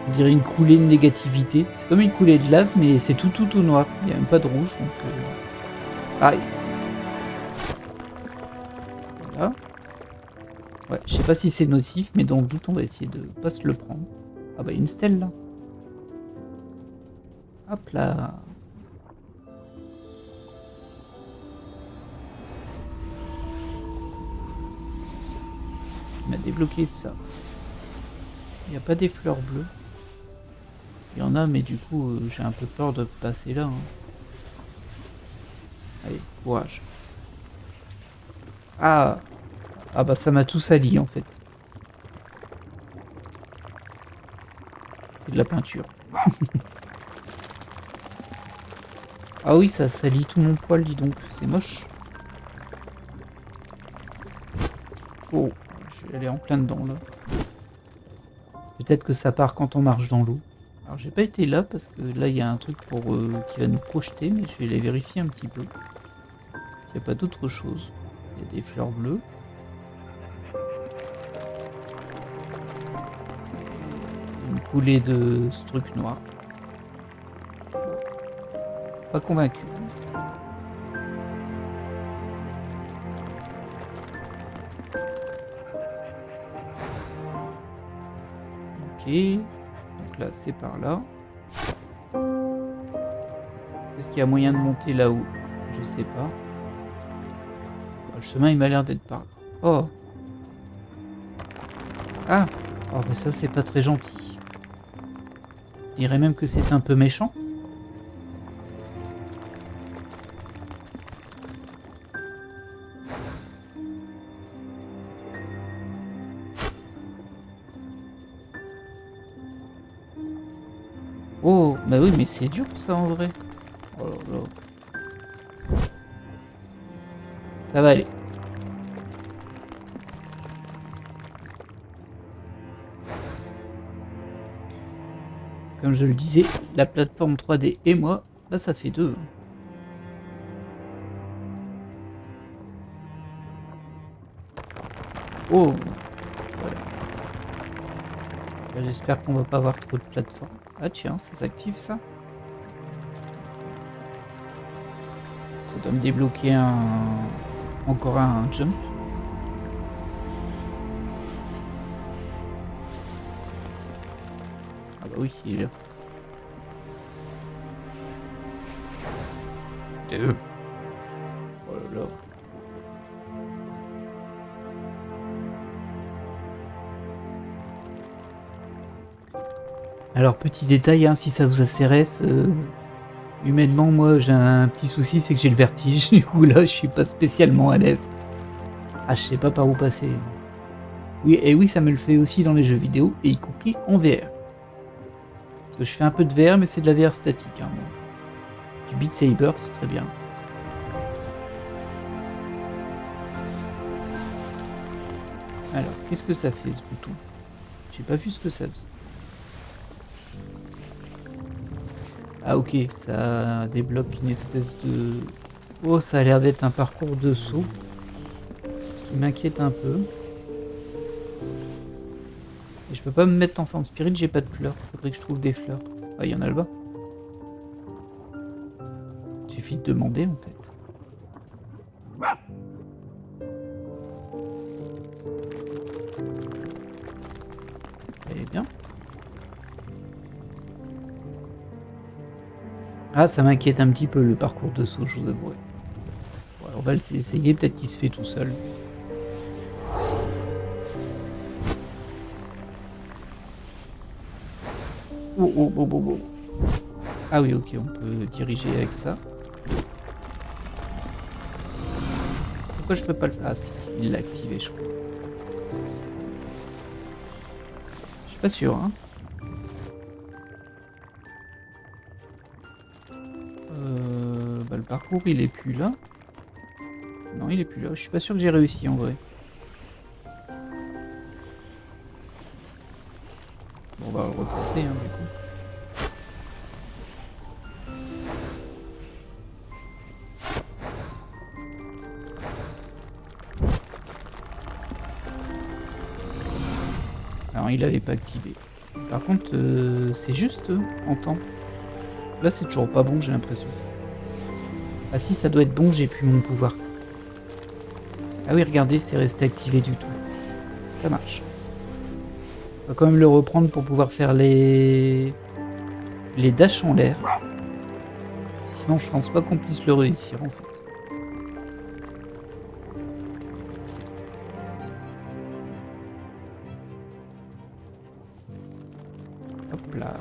On dirait une coulée de négativité. C'est comme une coulée de lave, mais c'est tout noir. Il n'y a même pas de rouge. Donc, aïe. Voilà. Ouais, je sais pas si c'est nocif, mais dans le doute, on va essayer de pas se le prendre. Ah bah, une stèle là. Hop là. Ce qui m'a débloqué ça. Il n'y a pas des fleurs bleues. Il y en a, mais du coup, j'ai un peu peur de passer là. Hein. Allez, courage. Ah, ah bah ça m'a tout sali en fait. C'est de la peinture. Ah oui, ça salit tout mon poil, dis donc. C'est moche. Oh, je vais aller en plein dedans là. Peut-être que ça part quand on marche dans l'eau. Alors j'ai pas été là parce que là il y a un truc pour qui va nous projeter, mais je vais les vérifier un petit peu. Il n'y a pas d'autre chose. Il y a des fleurs bleues. Une coulée de ce truc noir. Pas convaincu. Ok. Donc là c'est par là. Est-ce qu'il y a moyen de monter là-haut? Je sais pas. Le chemin il m'a l'air d'être par là. Oh. Ah. Oh bah ça c'est pas très gentil. Je dirais même que c'est un peu méchant. Oh, bah oui, mais c'est dur ça en vrai. Oh là là. Ça va aller. Comme je le disais, la plateforme 3D et moi, bah ça fait deux. Oh, voilà. J'espère qu'on va pas avoir trop de plateformes. Ah tiens, ça s'active ça. Ça doit me débloquer encore un jump. Ah bah oui, il est là. Deux. Oh là là. Alors petit détail, hein, si ça vous intéresse, humainement moi j'ai un petit souci, c'est que j'ai le vertige, du coup là je suis pas spécialement à l'aise. Ah je sais pas par où passer. Oui, et oui ça me le fait aussi dans les jeux vidéo, et y compris en VR. Parce que je fais un peu de VR mais c'est de la VR statique. Hein, moi. Du Beat Saber c'est très bien. Alors qu'est-ce que ça fait ce bouton? J'ai pas vu ce que ça faisait. Ah ok, ça débloque une espèce de Oh, ça a l'air d'être un parcours de saut qui m'inquiète un peu. Et je peux pas me mettre en forme spirit, j'ai pas de fleurs. Faudrait que je trouve des fleurs. Ah, il y en a là-bas. Suffit de demander en fait. Eh bien. Ah, ça m'inquiète un petit peu le parcours de saut, je vous avoue. Ouais, on va essayer, peut-être qu'il se fait tout seul. Oh, oh, oh, oh, oh. Ah oui, ok, on peut diriger avec ça. Pourquoi je peux pas le faire? Ah si, il l'a activé, je crois. Je suis pas sûr, hein. Bah, le parcours, il est plus là. Non, il est plus là. Je suis pas sûr que j'ai réussi en vrai. Bon, on va le retenter, hein, du coup. Alors, il avait pas activé. Par contre, c'est juste en temps. Là, c'est toujours pas bon, j'ai l'impression. Ah si, ça doit être bon, j'ai plus mon pouvoir. Ah oui, regardez, c'est resté activé du tout. Ça marche. On va quand même le reprendre pour pouvoir faire les dashs en l'air. Sinon, je pense pas qu'on puisse le réussir en fait. Hop là.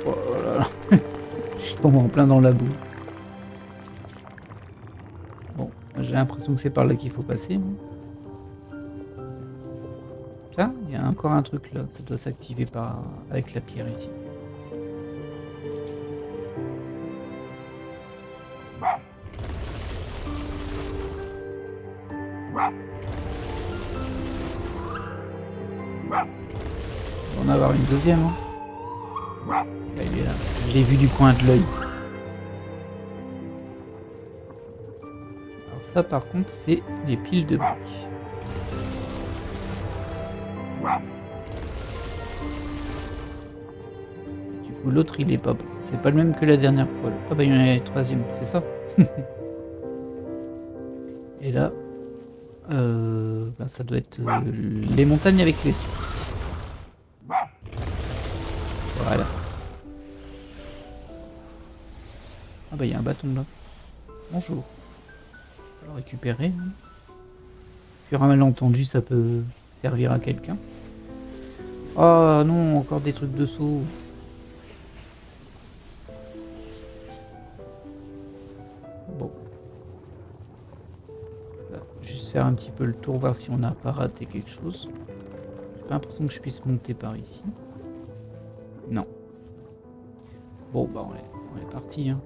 Oh là là. Je tombe en plein dans la boue. Bon, j'ai l'impression que c'est par là qu'il faut passer. Là, il y a encore un truc là. Ça doit s'activer avec la pierre ici. On va en avoir une deuxième. Hein. Là, il est là. Je l'ai vu du coin de l'œil. Alors ça par contre c'est les piles de briques. Du coup l'autre il est pas bon. C'est pas le même que la dernière fois. Ah bah il y en a une troisième, c'est ça. Et là, bah, ça doit être les montagnes avec les sons. Voilà. Ah bah il y a un bâton là. Bonjour. On va le récupérer. Sur un malentendu, ça peut servir à quelqu'un. Oh non, encore des trucs de saut. Bon. Là, juste faire un petit peu le tour, voir si on n'a pas raté quelque chose. J'ai pas l'impression que je puisse monter par ici. Non. Bon, bah on est parti. Hein.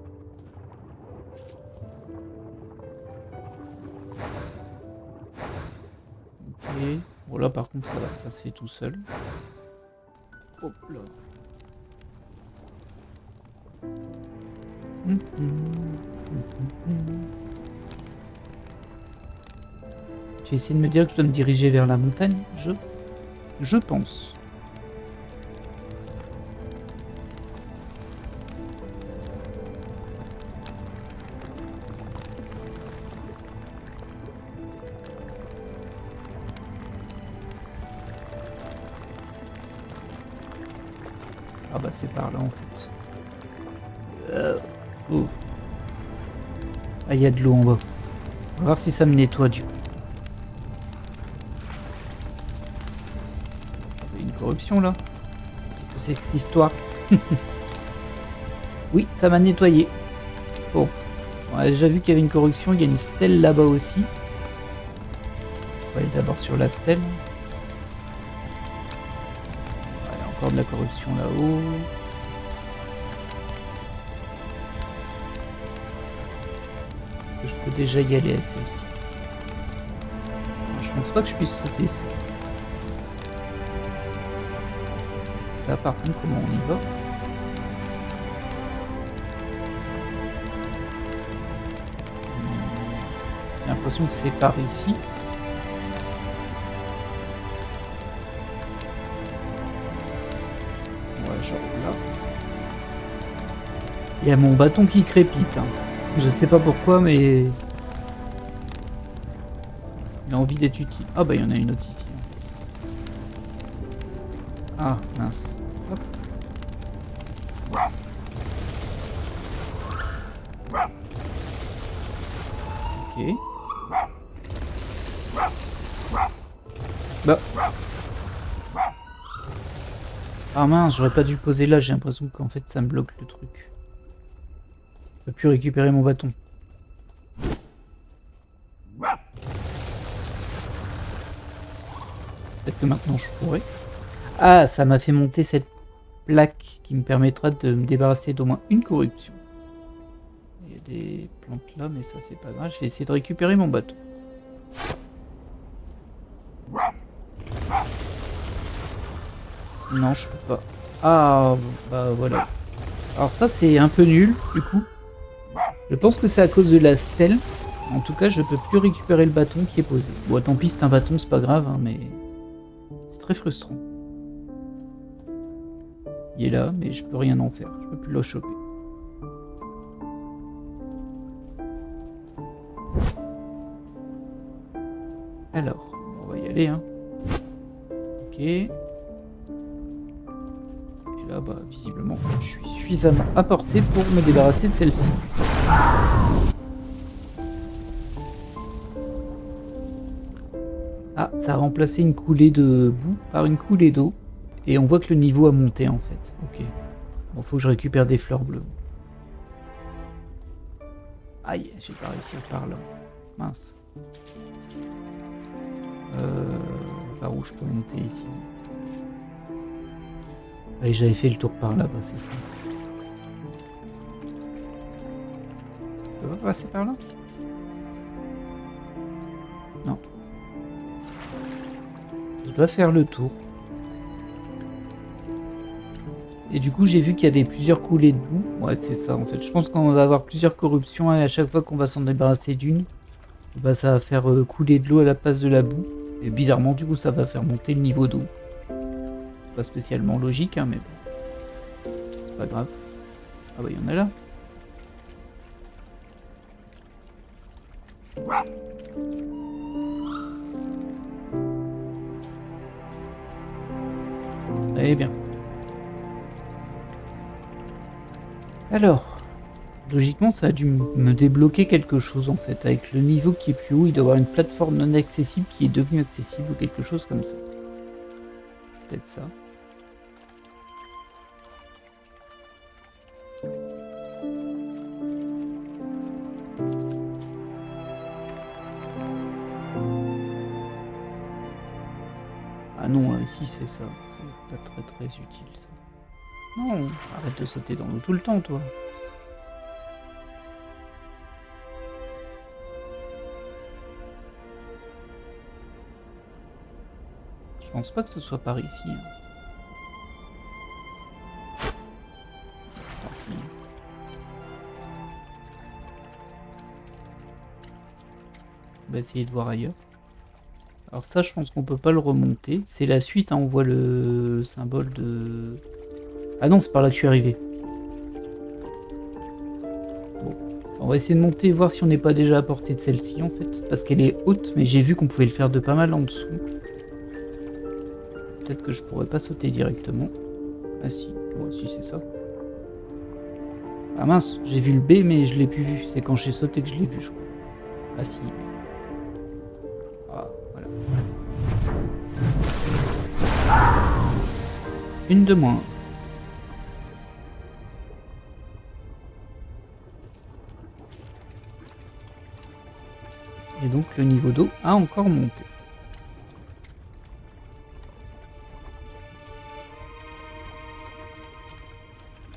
Ok. Bon là par contre ça va, ça se fait tout seul. Hop là. Tu essaies de me dire que je dois me diriger vers la montagne? Je pense. Ah bah c'est par là en fait. Oh. Ah il y a de l'eau en bas. On va voir si ça me nettoie du coup. Il y a une corruption là. Qu'est-ce que c'est que cette histoire? Oui, ça m'a nettoyé. Bon. On a déjà vu qu'il y avait une corruption, il y a une stèle là-bas aussi. On va aller d'abord sur la stèle. Il y a encore de la corruption là-haut. Je peux déjà y aller à celle-ci. Je pense pas que je puisse sauter ça. ça par contre, comment on y va? J'ai l'impression que c'est par ici. Ouais, genre là. Il y a mon bâton qui crépite. Hein. Je sais pas pourquoi, mais... il a envie d'être utile. Ah bah il y en a une autre ici. Ah, mince. Hop. Ok. Bah. Ah mince, j'aurais pas dû le poser là, j'ai l'impression qu'en fait ça me bloque le truc. Je peux plus récupérer mon bâton. Peut-être que maintenant je pourrais. Ah, ça m'a fait monter cette plaque qui me permettra de me débarrasser d'au moins une corruption. Il y a des plantes là, mais ça c'est pas grave. Je vais essayer de récupérer mon bâton. Non, je peux pas. Ah, bah voilà. Alors ça c'est un peu nul, du coup. Je pense que c'est à cause de la stèle. En tout cas, je peux plus récupérer le bâton qui est posé. Bon, tant pis, c'est un bâton, c'est pas grave, hein, mais... c'est très frustrant. Il est là, mais je peux rien en faire. Je peux plus le choper. Alors, on va y aller, hein. Ok. Et là, bah, visiblement, je suis suffisamment à portée pour me débarrasser de celle-ci. Ah, ça a remplacé une coulée de boue par une coulée d'eau. Et on voit que le niveau a monté, en fait. Ok. Bon, faut que je récupère des fleurs bleues. Aïe, j'ai pas réussi par là. Mince. Par où je peux monter ici? Ouais, j'avais fait le tour par là-bas, c'est ça. Je peux pas passer par là? Non. Je dois faire le tour. Et du coup, j'ai vu qu'il y avait plusieurs coulées de boue. Ouais, c'est ça en fait. Je pense qu'on va avoir plusieurs corruptions et à chaque fois qu'on va s'en débarrasser d'une, bah, ça va faire couler de l'eau à la place de la boue. Et bizarrement, du coup, ça va faire monter le niveau d'eau. Pas spécialement logique, hein, mais bon. Pas grave. Ah bah, il y en a là. Très bien. Alors, logiquement, ça a dû me débloquer quelque chose en fait. Avec le niveau qui est plus haut, il doit y avoir une plateforme non accessible qui est devenue accessible ou quelque chose comme ça. Peut-être ça. Ah non, ici c'est ça. C'est pas très très utile ça. Non, arrête de sauter dans l'eau tout le temps, toi. Je pense pas que ce soit par ici. Hein. Tant pis. On va essayer de voir ailleurs. Alors ça, je pense qu'on peut pas le remonter. C'est la suite, hein, on voit le symbole de... Ah non, c'est par là que je suis arrivé. Bon, on va essayer de monter et voir si on n'est pas déjà à portée de celle-ci, en fait. Parce qu'elle est haute, mais j'ai vu qu'on pouvait le faire de pas mal en dessous. Peut-être que je pourrais pas sauter directement. Ah si, ouais, si c'est ça. Ah mince, j'ai vu le B, mais je l'ai plus vu. C'est quand j'ai sauté que je l'ai vu, je crois. Ah si. Ah, voilà. Une de moins. Et donc le niveau d'eau a encore monté.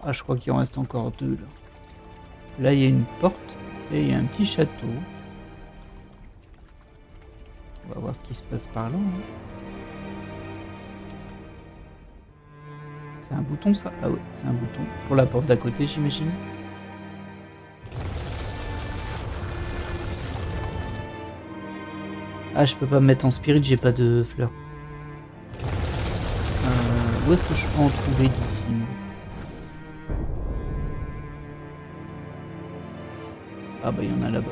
Ah, je crois qu'il en reste encore deux là. Là, il y a une porte et il y a un petit château. On va voir ce qui se passe par là. Hein. C'est un bouton ça? Ah oui, c'est un bouton. Pour la porte d'à côté, j'imagine. Ah, je peux pas me mettre en spirit, j'ai pas de fleurs. Où est-ce que je peux en trouver d'ici? Ah bah il y en a là-bas.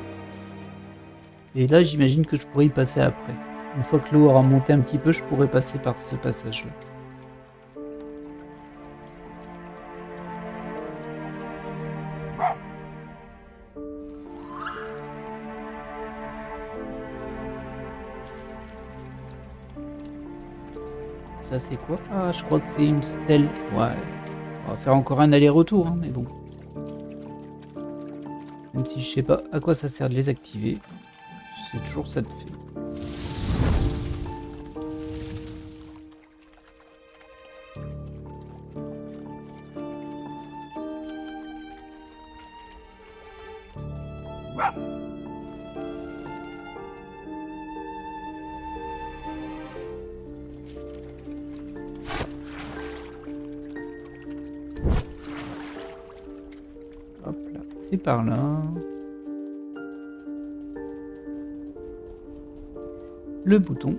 Et là, j'imagine que je pourrais y passer après. Une fois que l'eau aura monté un petit peu, je pourrais passer par ce passage-là. Ça c'est quoi? Ah, je crois que c'est une stèle. Ouais. On va faire encore un aller-retour, hein, mais bon. Même si je sais pas à quoi ça sert de les activer. C'est toujours ça de fait. Hop là, c'est par là. Le bouton.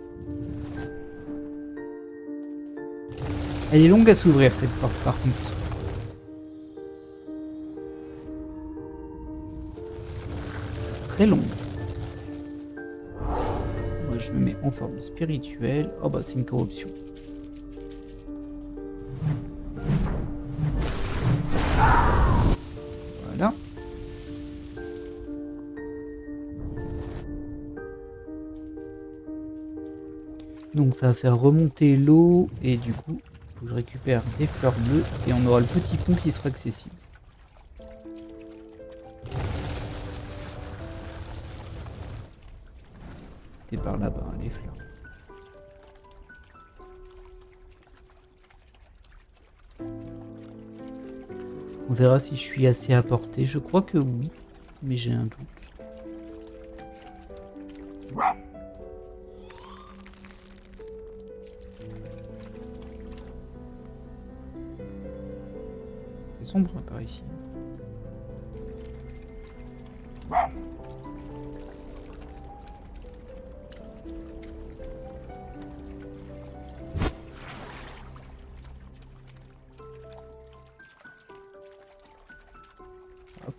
Elle est longue à s'ouvrir cette porte par contre. Très longue. Moi je me mets en forme spirituelle. Oh bah c'est une corruption. Voilà. Donc ça va faire remonter l'eau et du coup, il faut que je récupère des fleurs bleues et on aura le petit pont qui sera accessible. C'était par là-bas, hein, les fleurs. On verra si je suis assez à portée. Je crois que oui, mais j'ai un doute. C'est sombre par ici. Hop.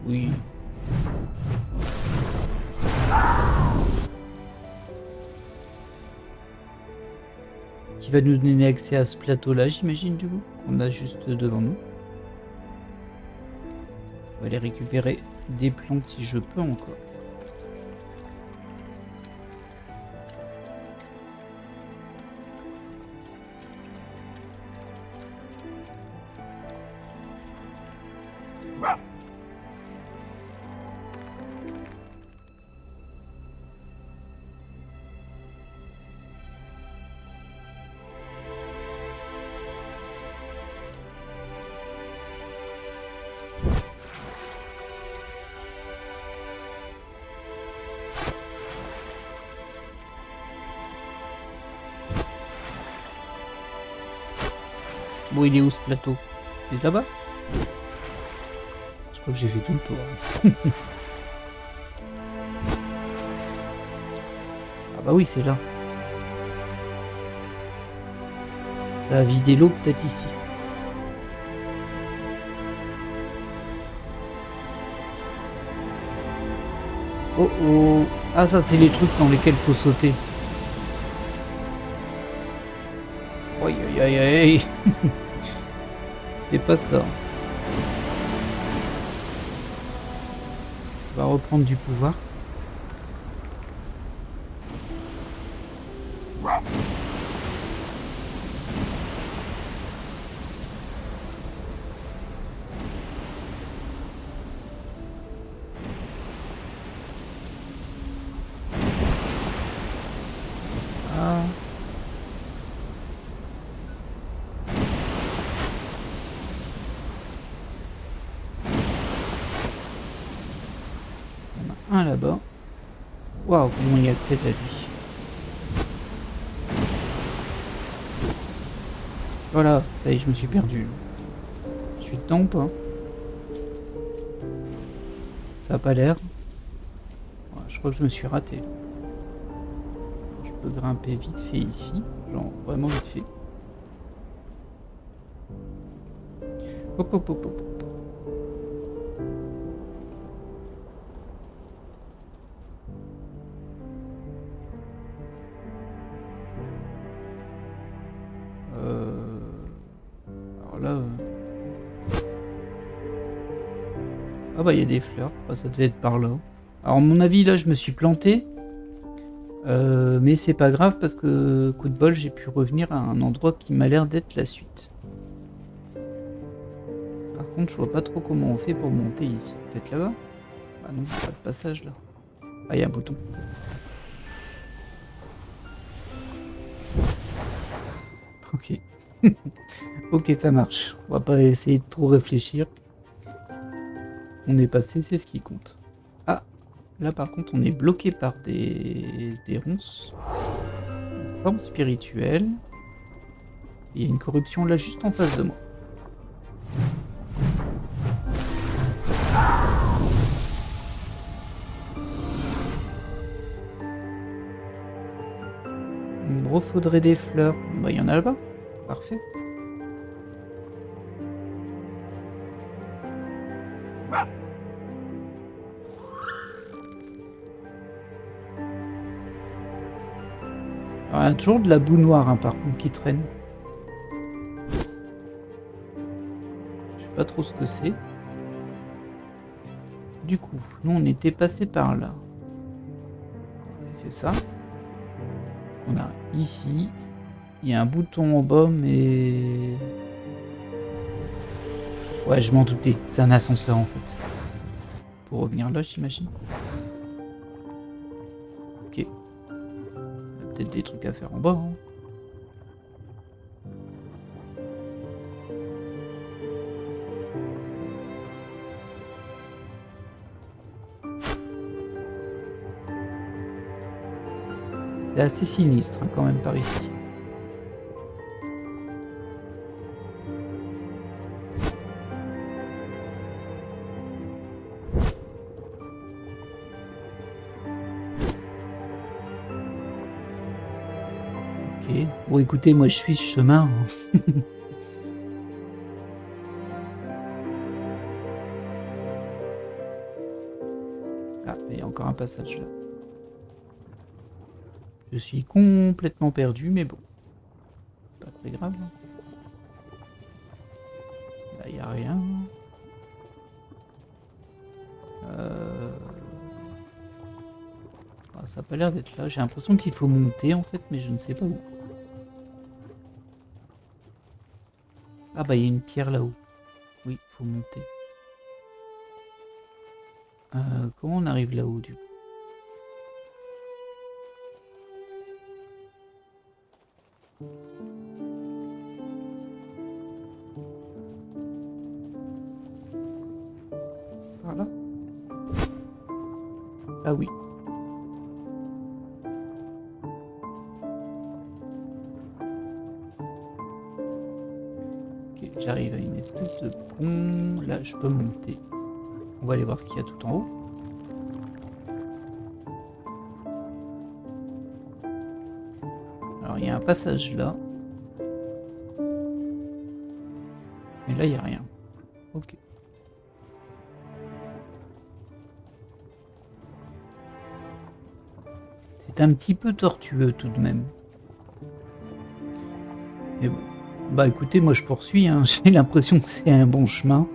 Oui. Qui va nous donner accès à ce plateau-là, j'imagine, du coup, qu'on a juste devant nous. On va aller récupérer des plantes si je peux encore. Bon, il est où ce plateau? C'est là-bas? Je crois que j'ai fait tout le tour. Ah bah oui, c'est là. Ça va vider l'eau peut-être ici. Oh oh. Ah ça c'est les trucs dans lesquels faut sauter. Aïe aïe aïe aïe. C'est pas ça. On va reprendre du pouvoir. Ah. Il y en a un là-bas. Waouh, comment il accède à lui. Voilà, ça y est, je me suis perdu. Je suis dedans ou pas? Ça a pas l'air. Ouais, je crois que je me suis raté. Je peux grimper vite fait ici. Genre vraiment vite fait. Hop hop hop hop. Alors là... Ah bah il y a des fleurs, bah, ça devait être par là. Alors à mon avis là je me suis planté. Mais c'est pas grave parce que coup de bol j'ai pu revenir à un endroit qui m'a l'air d'être la suite. Par contre je vois pas trop comment on fait pour monter ici. Peut-être là-bas? Ah non, pas de passage là. Ah il y a un bouton. Ok. Ok ça marche. On va pas essayer de trop réfléchir. On est passé, c'est ce qui compte. Ah, là par contre on est bloqué par des ronces. Une forme spirituelle. Il y a une corruption là juste en face de moi. Il me refaudrait des fleurs. Bah il y en a là-bas. Parfait. Alors, il y a toujours de la boue noire hein, par contre qui traîne. Je sais pas trop ce que c'est. Du coup, nous on était passé par là. On avait fait ça. On a ici. Il y a un bouton en bas mais... Ouais je m'en doutais. C'est un ascenseur en fait. Pour revenir là j'imagine. Ok. Il y a peut-être des trucs à faire en bas. Hein. C'est assez sinistre hein, quand même par ici. Ok. Bon écoutez, moi je suis ce chemin. Hein. Ah, il y a encore un passage là. Je suis complètement perdu, mais bon. Pas très grave. Là, il n'y a rien. Ah, ça n'a pas l'air d'être là. J'ai l'impression qu'il faut monter en fait, mais je ne sais pas où. Ah bah il y a une pierre là-haut. Oui, il faut monter. Comment on arrive là-haut du coup? Par là? Ah oui. Ok, j'arrive à une espèce de pont. Là, je peux monter. On va aller voir ce qu'il y a tout en haut. Alors, il y a un passage là. Mais là, il n'y a rien. Ok. C'est un petit peu tortueux tout de même. Mais bon. Bah écoutez, moi je poursuis. Hein. J'ai l'impression que c'est un bon chemin.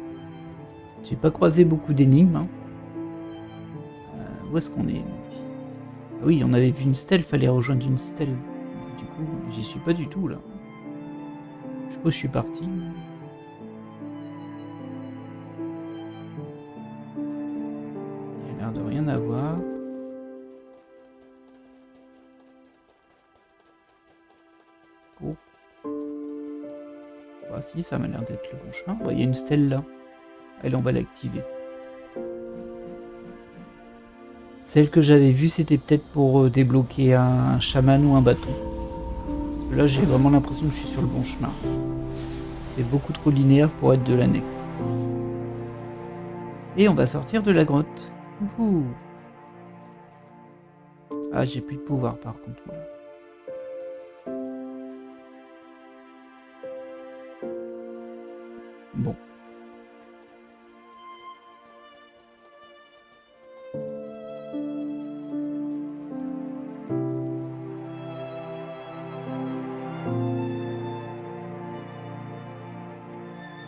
J'ai pas croisé beaucoup d'énigmes. Hein. Où est-ce qu'on est ici? Ah oui, on avait vu une stèle, fallait rejoindre une stèle. Du coup, j'y suis pas du tout là. Je sais pas où je suis parti. Il a l'air de rien avoir. Oh. Bah si, ça m'a l'air d'être le bon chemin. Il y a une stèle là. Allez, on va l'activer. Celle que j'avais vue, c'était peut-être pour débloquer un chaman ou un bâton. Là, j'ai vraiment l'impression que je suis sur le bon chemin. C'est beaucoup trop linéaire pour être de l'annexe. Et on va sortir de la grotte. Ouhou. Ah, j'ai plus de pouvoir par contre. Bon.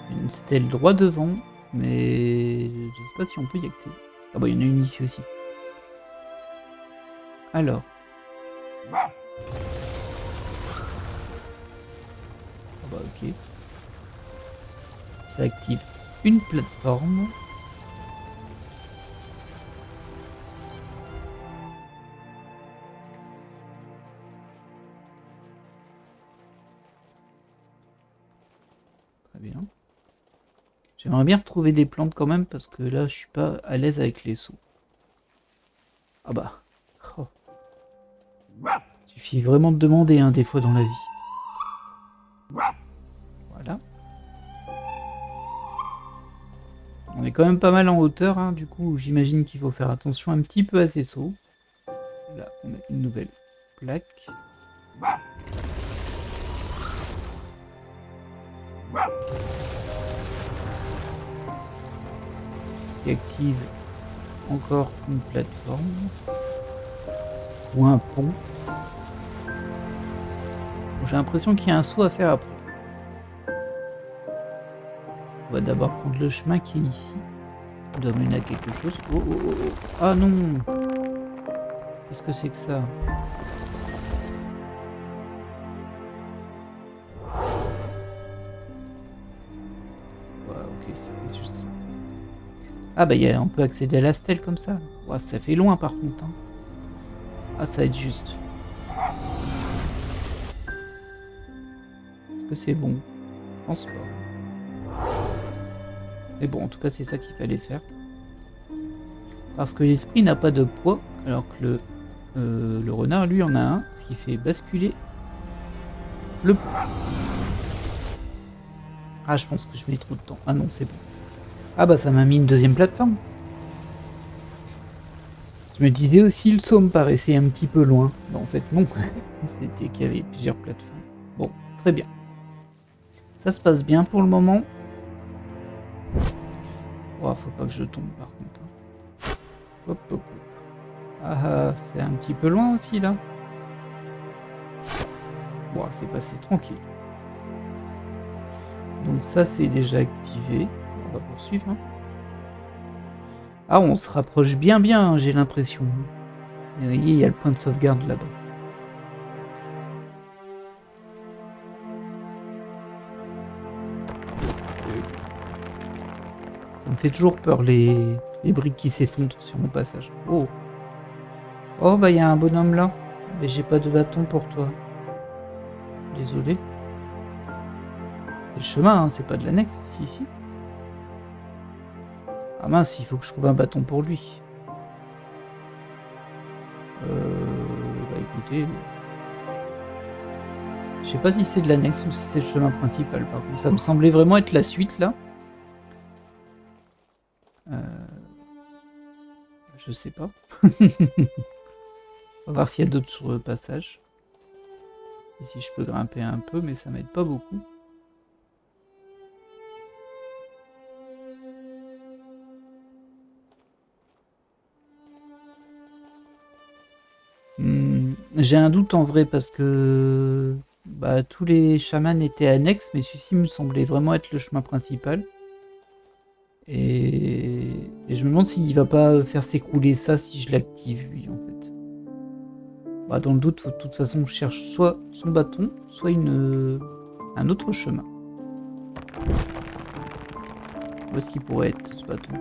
Une stèle droit devant, mais je sais pas si on peut y accéder. Ah bah il y en a une ici aussi. Alors. Ah bah ok. Ça active une plateforme. Très bien. J'aimerais bien retrouver des plantes quand même parce que là je suis pas à l'aise avec les sauts. Ah bah. Oh. Suffit vraiment de demander des fois dans la vie. Voilà. On est quand même pas mal en hauteur, du coup j'imagine qu'il faut faire attention un petit peu à ces sauts. Là on a une nouvelle plaque. Qui active encore une plateforme. Ou un pont. J'ai l'impression qu'il y a un saut à faire après. On va d'abord prendre le chemin qui est ici. Il doit mener à quelque chose. Oh oh oh oh. Ah non. Qu'est-ce que c'est que ça? Ouais, ok, c'était juste ça. Ah bah on peut accéder à la stèle comme ça. Ouais, ça fait loin par contre. Ah, ça va être juste. Est-ce que c'est bon? Je pense pas. Mais bon, en tout cas, c'est ça qu'il fallait faire. Parce que l'esprit n'a pas de poids, alors que le renard, lui, en a un, ce qui fait basculer le poids. Ah, je pense que je mets trop de temps. Ah non, c'est bon. Ah bah, ça m'a mis une deuxième plateforme. Je me disais aussi, le saut me paraissait un petit peu loin. Bon, en fait, non. C'était qu'il y avait plusieurs plateformes. Bon, très bien. Ça se passe bien pour le moment. Oh, faut pas que je tombe par contre. Hop, hop, hop. Ah, c'est un petit peu loin aussi là. Bon, c'est passé tranquille. Donc ça, c'est déjà activé. On va poursuivre. Ah, on se rapproche bien, j'ai l'impression. Vous voyez, il y a le point de sauvegarde là-bas. Ça me fait toujours peur les briques qui s'effondrent sur mon passage. Oh. Oh, bah il y a un bonhomme là. Mais j'ai pas de bâton pour toi. Désolé. C'est le chemin, c'est pas de l'annexe, ici. Ah mince, il faut que je trouve un bâton pour lui. Bah écoutez... Je sais pas si c'est de l'annexe ou si c'est le chemin principal, par contre. Ça me semblait vraiment être la suite, là. Je sais pas. On va voir s'il y a d'autres passages. Ici, je peux grimper un peu, mais ça m'aide pas beaucoup. J'ai un doute en vrai, parce que... Bah, tous les chamans étaient annexes, mais celui-ci me semblait vraiment être le chemin principal. Et je me demande s'il va pas faire s'écrouler ça si je l'active, lui, en fait. Bah, dans le doute, faut de toute façon que je cherche soit son bâton, soit un autre chemin. Où est-ce qu'il pourrait être, ce bâton?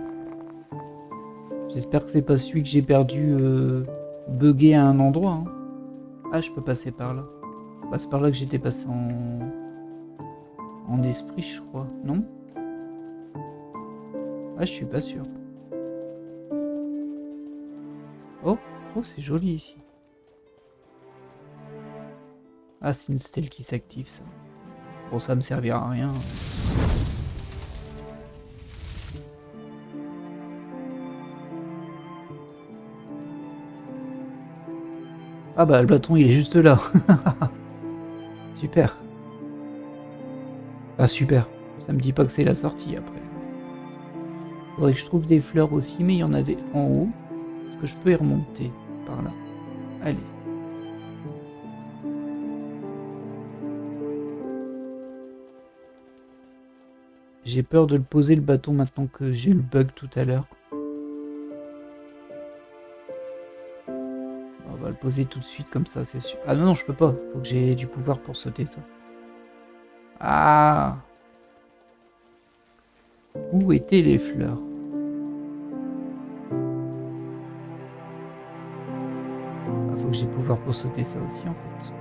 J'espère que c'est pas celui que j'ai perdu buggé à un endroit. Ah, je peux passer par là. Bah, c'est par là que j'étais passé en esprit, je crois, non? Ah, je suis pas sûr. Oh, oh, c'est joli ici. Ah, c'est une stèle qui s'active, ça. Bon, ça me servira à rien. Ah bah, le bâton, il est juste là. Super. Ah, super. Ça me dit pas que c'est la sortie, après. Faudrait que je trouve des fleurs aussi, mais il y en avait en haut. Est-ce que je peux y remonter par là? Allez. J'ai peur de le poser le bâton maintenant que j'ai eu le bug tout à l'heure. On va le poser tout de suite comme ça, c'est sûr. Ah non, non, je peux pas. Faut que j'ai du pouvoir pour sauter ça. Ah! Où étaient les fleurs? Ah, faut que j'ai pouvoir pour sauter ça aussi en fait.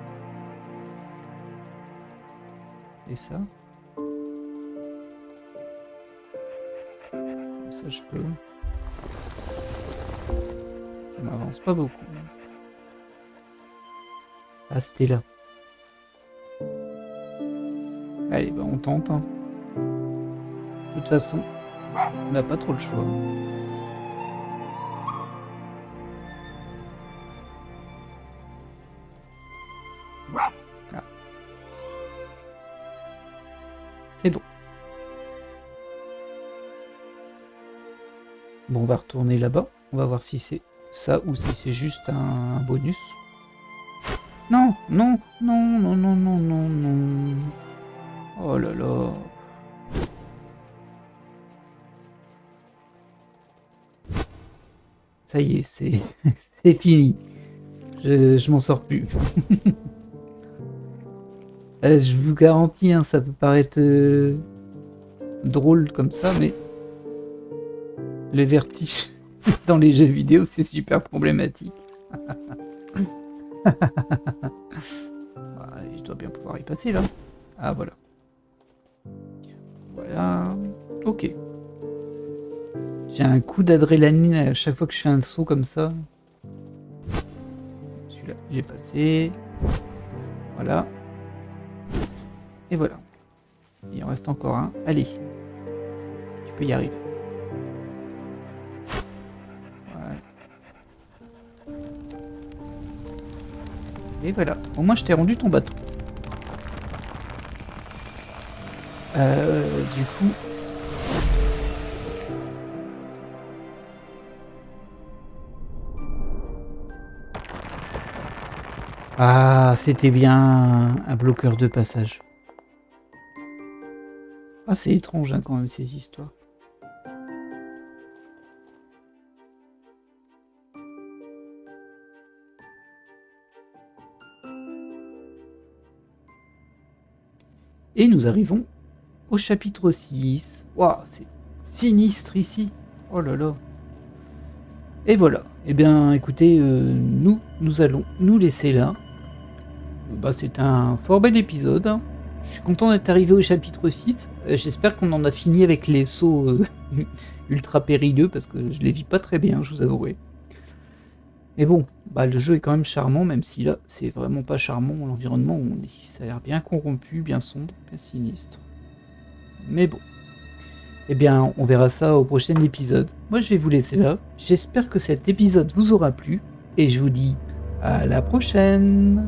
Et ça? Ça je peux. Ça m'avance pas beaucoup. Ah, c'était là. Allez, bah on tente. Hein. De toute façon, on n'a pas trop le choix. Ah. C'est bon. Bon, on va retourner là-bas. On va voir si c'est ça ou si c'est juste un bonus. Non, non, non, non, non, non, non, non. Oh là là. Ça y est, c'est c'est fini. Je m'en sors plus. Je vous garantis, hein, ça peut paraître drôle comme ça, mais le vertige dans les jeux vidéo, c'est super problématique. Je dois bien pouvoir y passer là. Ah voilà. Voilà. Ok. J'ai un coup d'adrénaline à chaque fois que je fais un saut comme ça. Celui-là, j'ai passé. Voilà. Et voilà. Il en reste encore un. Allez. Tu peux y arriver. Voilà. Et voilà. Au moins, je t'ai rendu ton bateau. Du coup... Ah, c'était bien un bloqueur de passage. Ah, c'est étrange hein, quand même ces histoires. Et nous arrivons au chapitre 6. Waouh, c'est sinistre ici. Oh là là. Et voilà. Eh bien, écoutez, nous allons nous laisser là. Bah, c'est un fort bel épisode. Hein. Je suis content d'être arrivé au chapitre 6. J'espère qu'on en a fini avec les sauts ultra périlleux parce que je les vis pas très bien, je vous avouerai. Mais bon, bah, le jeu est quand même charmant, même si là, c'est vraiment pas charmant l'environnement où on est. Ça a l'air bien corrompu, bien sombre, bien sinistre. Mais bon. Eh bien, on verra ça au prochain épisode. Moi, je vais vous laisser là. J'espère que cet épisode vous aura plu. Et je vous dis à la prochaine!